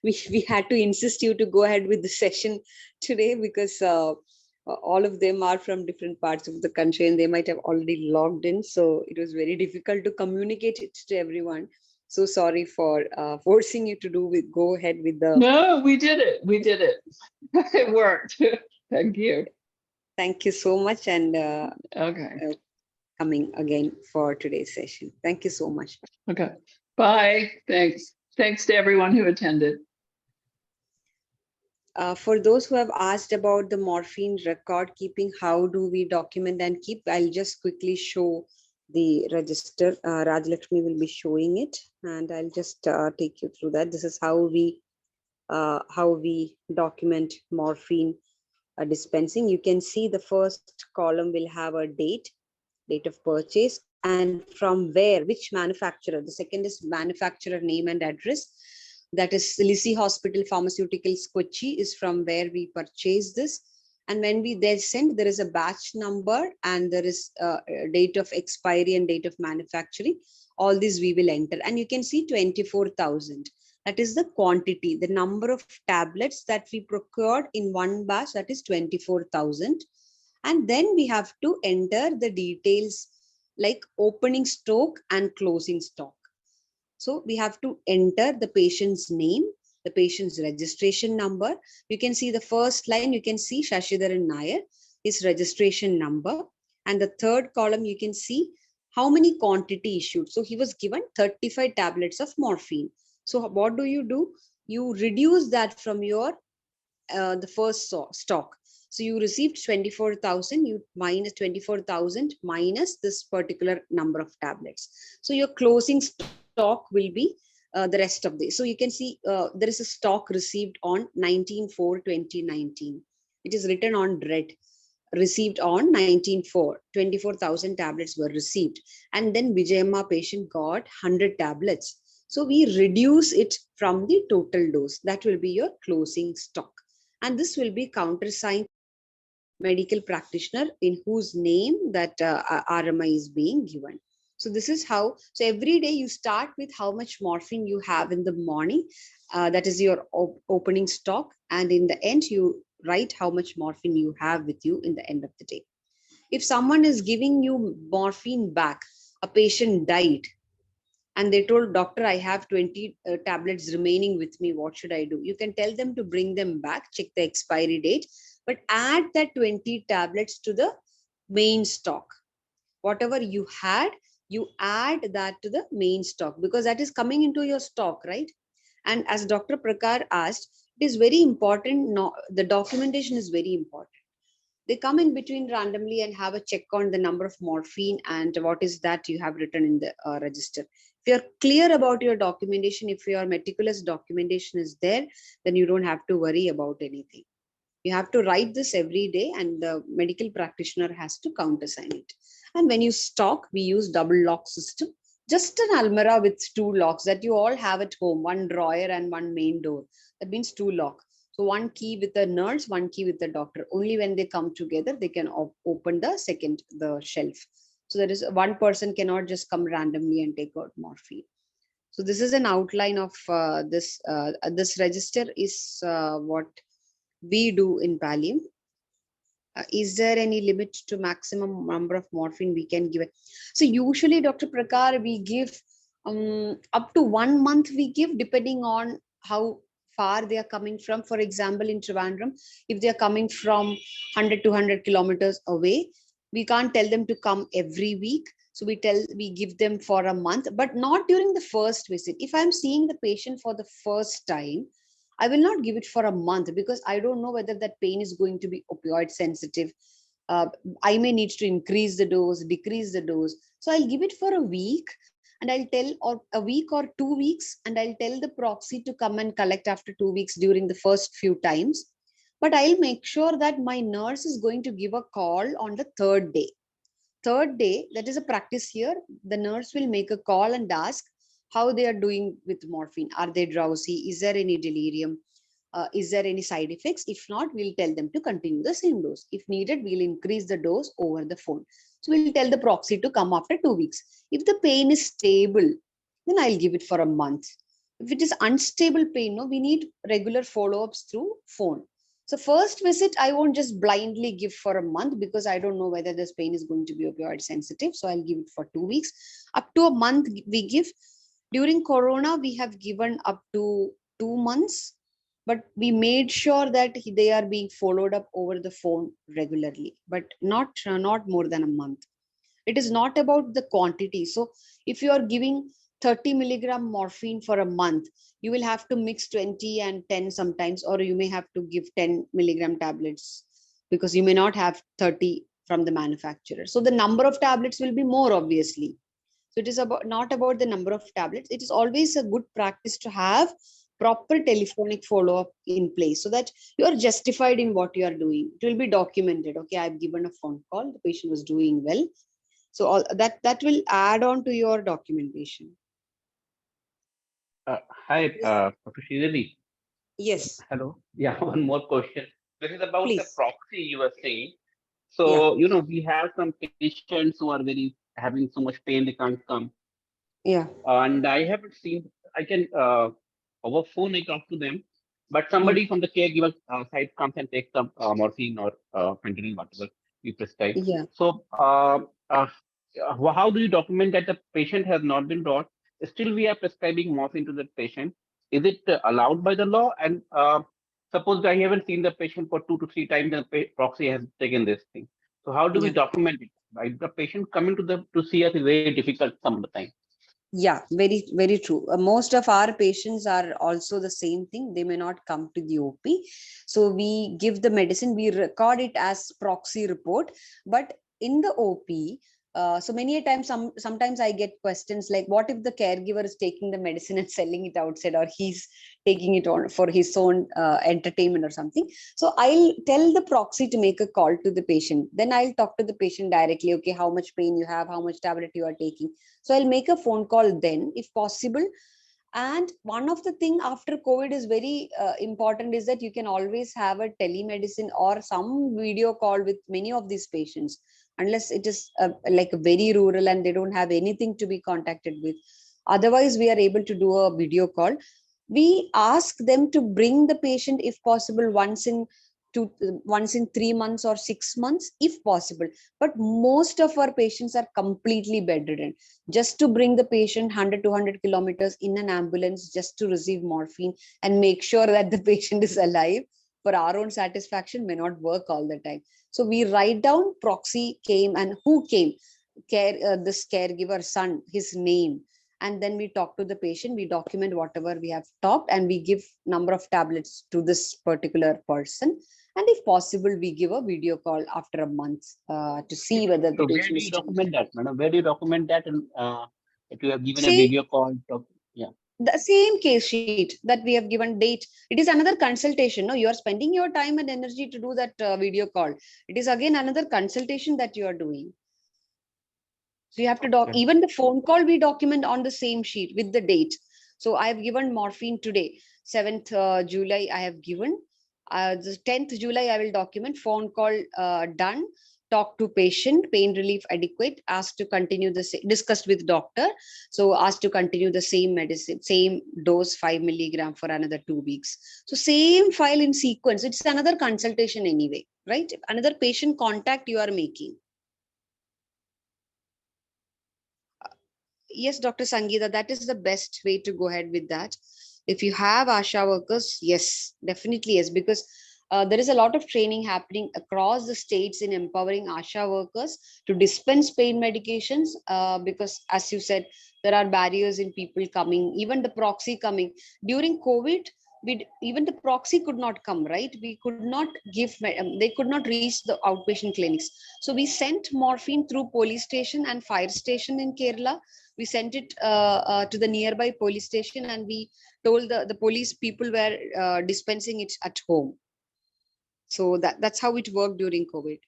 we had to insist you to go ahead with the session today, because all of them are from different parts of the country and they might have already logged in. So it was very difficult to communicate it to everyone. So sorry for forcing you to go ahead with the. No, we did it. We did it. It worked. Thank you. Thank you so much, and Okay. coming again for today's session. Thank you so much. Okay. Bye. Thanks. Thanks to everyone who attended. For those who have asked about the morphine record keeping, how do we document and keep? I'll just quickly show the register. Rajlakshmi will be showing it, and I'll just take you through that. This is how we document morphine dispensing. You can see the first column will have a date of purchase, and from where, which manufacturer. The second is manufacturer name and address. That is Lisi Hospital Pharmaceuticals Kochi is from where we purchase this. And when we then send, there is a batch number and there is a date of expiry and date of manufacturing. All these we will enter, and you can see 24,000. That is the quantity, the number of tablets that we procured in one batch, that is 24,000. And then we have to enter the details like opening stock and closing stock. So we have to enter the patient's name, the patient's registration number. You can see the first line, you can see Shashidharan Nair, his registration number. And the third column, you can see how many quantity issued. So he was given 35 tablets of morphine. So what do? You reduce that from your the first stock. So you received 24,000, you minus 24,000 minus this particular number of tablets. So your closing stock will be the rest of this. So you can see there is a stock received on 19/4/2019. It is written on red. Received on 19/4, 24,000 tablets were received. And then Vijayamma patient got 100 tablets. So we reduce it from the total dose. That will be your closing stock. And this will be countersigned medical practitioner in whose name that RMI is being given. So this is how, so every day you start with how much morphine you have in the morning. That is your opening stock. And in the end, you write how much morphine you have with you in the end of the day. If someone is giving you morphine back, a patient died, and they told doctor, I have 20 tablets remaining with me, what should I do? You can tell them to bring them back, check the expiry date, but add that 20 tablets to the main stock. Whatever you had, you add that to the main stock, because that is coming into your stock, right? And as Dr. Prakar asked, it is very important. No, the documentation is very important. They come in between randomly and have a check on the number of morphine and what is that you have written in the register. If you're clear about your documentation, if your meticulous documentation is there, then you don't have to worry about anything. You have to write this every day, and the medical practitioner has to countersign it. And when you stock, we use double lock system, just an almirah with 2 locks that you all have at home, one drawer and one main door. That means 2 lock. So one key with the nurse, one key with the doctor. Only when they come together, they can open the shelf. So there is one person cannot just come randomly and take out morphine. So this is an outline of this. This register is what we do in Pallium. Is there any limit to maximum number of morphine we can give? So usually, Dr. Prakar, we give up to 1 month. We give depending on how far they are coming from. For example, in Trivandrum, if they are coming from 100 to 100 kilometers away, we can't tell them to come every week. So we give them for a month, but not during the first visit. If I'm seeing the patient for the first time, I will not give it for a month because I don't know whether that pain is going to be opioid sensitive. Uh, I may need to increase the dose, decrease the dose. So I'll give it for a week and I'll tell, or a week or 2 weeks, and I'll tell the proxy to come and collect after 2 weeks during the first few times. But I'll make sure that my nurse is going to give a call on the third day. Third day, that is a practice here. The nurse will make a call and ask how they are doing with morphine. Are they drowsy? Is there any delirium? Is there any side effects? If not, we'll tell them to continue the same dose. If needed, we'll increase the dose over the phone. So we'll tell the proxy to come after 2 weeks. If the pain is stable, then I'll give it for a month. If it is unstable pain, no, we need regular follow-ups through phone. So first visit, I won't just blindly give for a month because I don't know whether this pain is going to be opioid sensitive. So I'll give it for 2 weeks. Up to a month we give. During Corona, we have given up to 2 months, but we made sure that they are being followed up over the phone regularly, but not more than a month. It is not about the quantity. So if you are giving 30 milligram morphine for a month, you will have to mix 20 and 10 sometimes, or you may have to give 10 milligram tablets because you may not have 30 from the manufacturer. So the number of tablets will be more, obviously. So it is about not about the number of tablets. It is always a good practice to have proper telephonic follow-up in place so that you are justified in what you are doing. It will be documented. Okay, I've given a phone call, the patient was doing well. So all that will add on to your documentation. Uh, Hi, Yes. Dr. Sridhari. Yes, Hello. Yeah, one more question. This is about the please. proxy you were saying. Yeah. So, we have some patients who are very having so much pain they can't come. Yeah. And I haven't seen, I can, over phone, I talk to them, but Mm. somebody from the caregiver side comes and takes some morphine or fentanyl, whatever you prescribe. Yeah. So, how do you document that the patient has not been brought? Still, we are prescribing morphine to that patient. Is it allowed by the law? And suppose I haven't seen the patient for 2 to 3 times, and the proxy has taken this thing. So, how do we Yeah. document it? Right? The patient coming to see us is very difficult some of the time. Yeah, very, very true. Most of our patients are also the same thing. They may not come to the OP. So we give the medicine, we record it as proxy report. But in the OP, so many a time, sometimes I get questions like, what if the caregiver is taking the medicine and selling it outside, or he's taking it on for his own entertainment or something? So I'll tell the proxy to make a call to the patient. Then I'll talk to the patient directly. Okay, how much pain you have, how much tablet you are taking. So I'll make a phone call then, if possible. And one of the thing after COVID is very important is that you can always have a telemedicine or some video call with many of these patients, unless it is like very rural and they don't have anything to be contacted with. Otherwise, we are able to do a video call. We ask them to bring the patient, if possible, once in 3 months or 6 months, if possible. But most of our patients are completely bedridden. Just to bring the patient 100 to 200 kilometers in an ambulance just to receive morphine and make sure that the patient is alive for our own satisfaction may not work all the time. So we write down proxy came and who came, this caregiver son, his name, and then we talk to the patient, we document whatever we have talked, and we give number of tablets to this particular person. And if possible, we give a video call after a month to see whether the So where patient do is you still document that, madam? Where do you document that? And if you have given a say video call, yeah. the same case sheet that we have given date. It is another consultation. No, you are spending your time and energy to do that video call. It is again another consultation that you are doing. So you have to Okay. even the phone call we document on the same sheet with the date. So I have given morphine today, 7th July I have given. The 10th July, I will document phone call done, talk to patient, pain relief adequate, asked to continue the discussed with doctor. So asked to continue the same medicine, same dose, 5 milligram for another 2 weeks. So same file in sequence. It's another consultation anyway, right? Another patient contact you are making. Yes, Dr. Sangeeta, that is the best way to go ahead with that. If you have ASHA workers, yes, definitely yes, because there is a lot of training happening across the states in empowering ASHA workers to dispense pain medications. Because, as you said, there are barriers in people coming, even the proxy coming. During COVID, even the proxy could not come, right? We could not give, they could not reach the outpatient clinics. So we sent morphine through police station and fire station in Kerala. We sent it to the nearby police station, and we told the police people were dispensing it at home. So that's how it worked during COVID.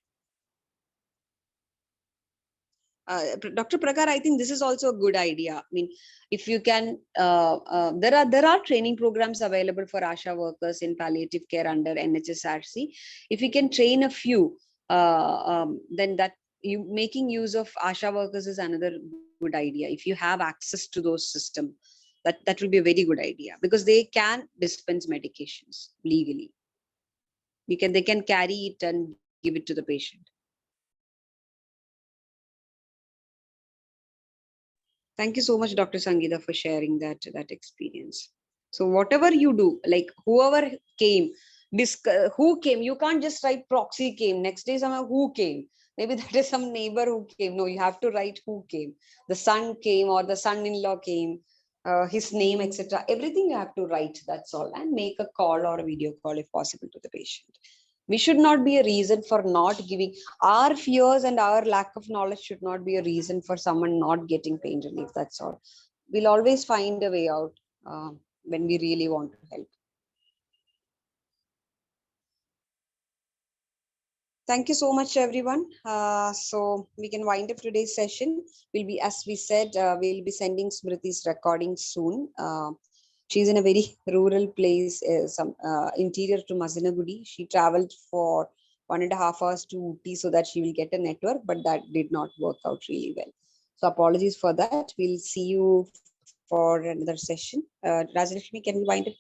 Dr. Prakar, I think this is also a good idea. I mean, if you can, there are training programs available for ASHA workers in palliative care under NHSRC. If you can train a few, then that you making use of ASHA workers is another good idea. If you have access to those systems, that will be a very good idea, because they can dispense medications legally. They can carry it and give it to the patient. Thank you so much, Dr. Sangeeta, for sharing that experience. So whatever you do, like whoever came, who came, you can't just write proxy came. Next day, someone who came. Maybe that is some neighbor who came. No, you have to write who came. The son came, or the son-in-law came, his name, etc. Everything you have to write. That's all, and make a call or a video call if possible to the patient. We should not be a reason for not giving. Our fears and our lack of knowledge should not be a reason for someone not getting pain relief. That's all. We'll always find a way out when we really want to help. Thank you so much, everyone. So we can wind up today's session. We'll be, as we said, we'll be sending Smriti's recording soon. She's in a very rural place, interior to Mazinagudi. She traveled for 1.5 hours to Ooty so that she will get a network, but that did not work out really well. So apologies for that. We'll see you for another session. Rajlakshmi, can we wind up?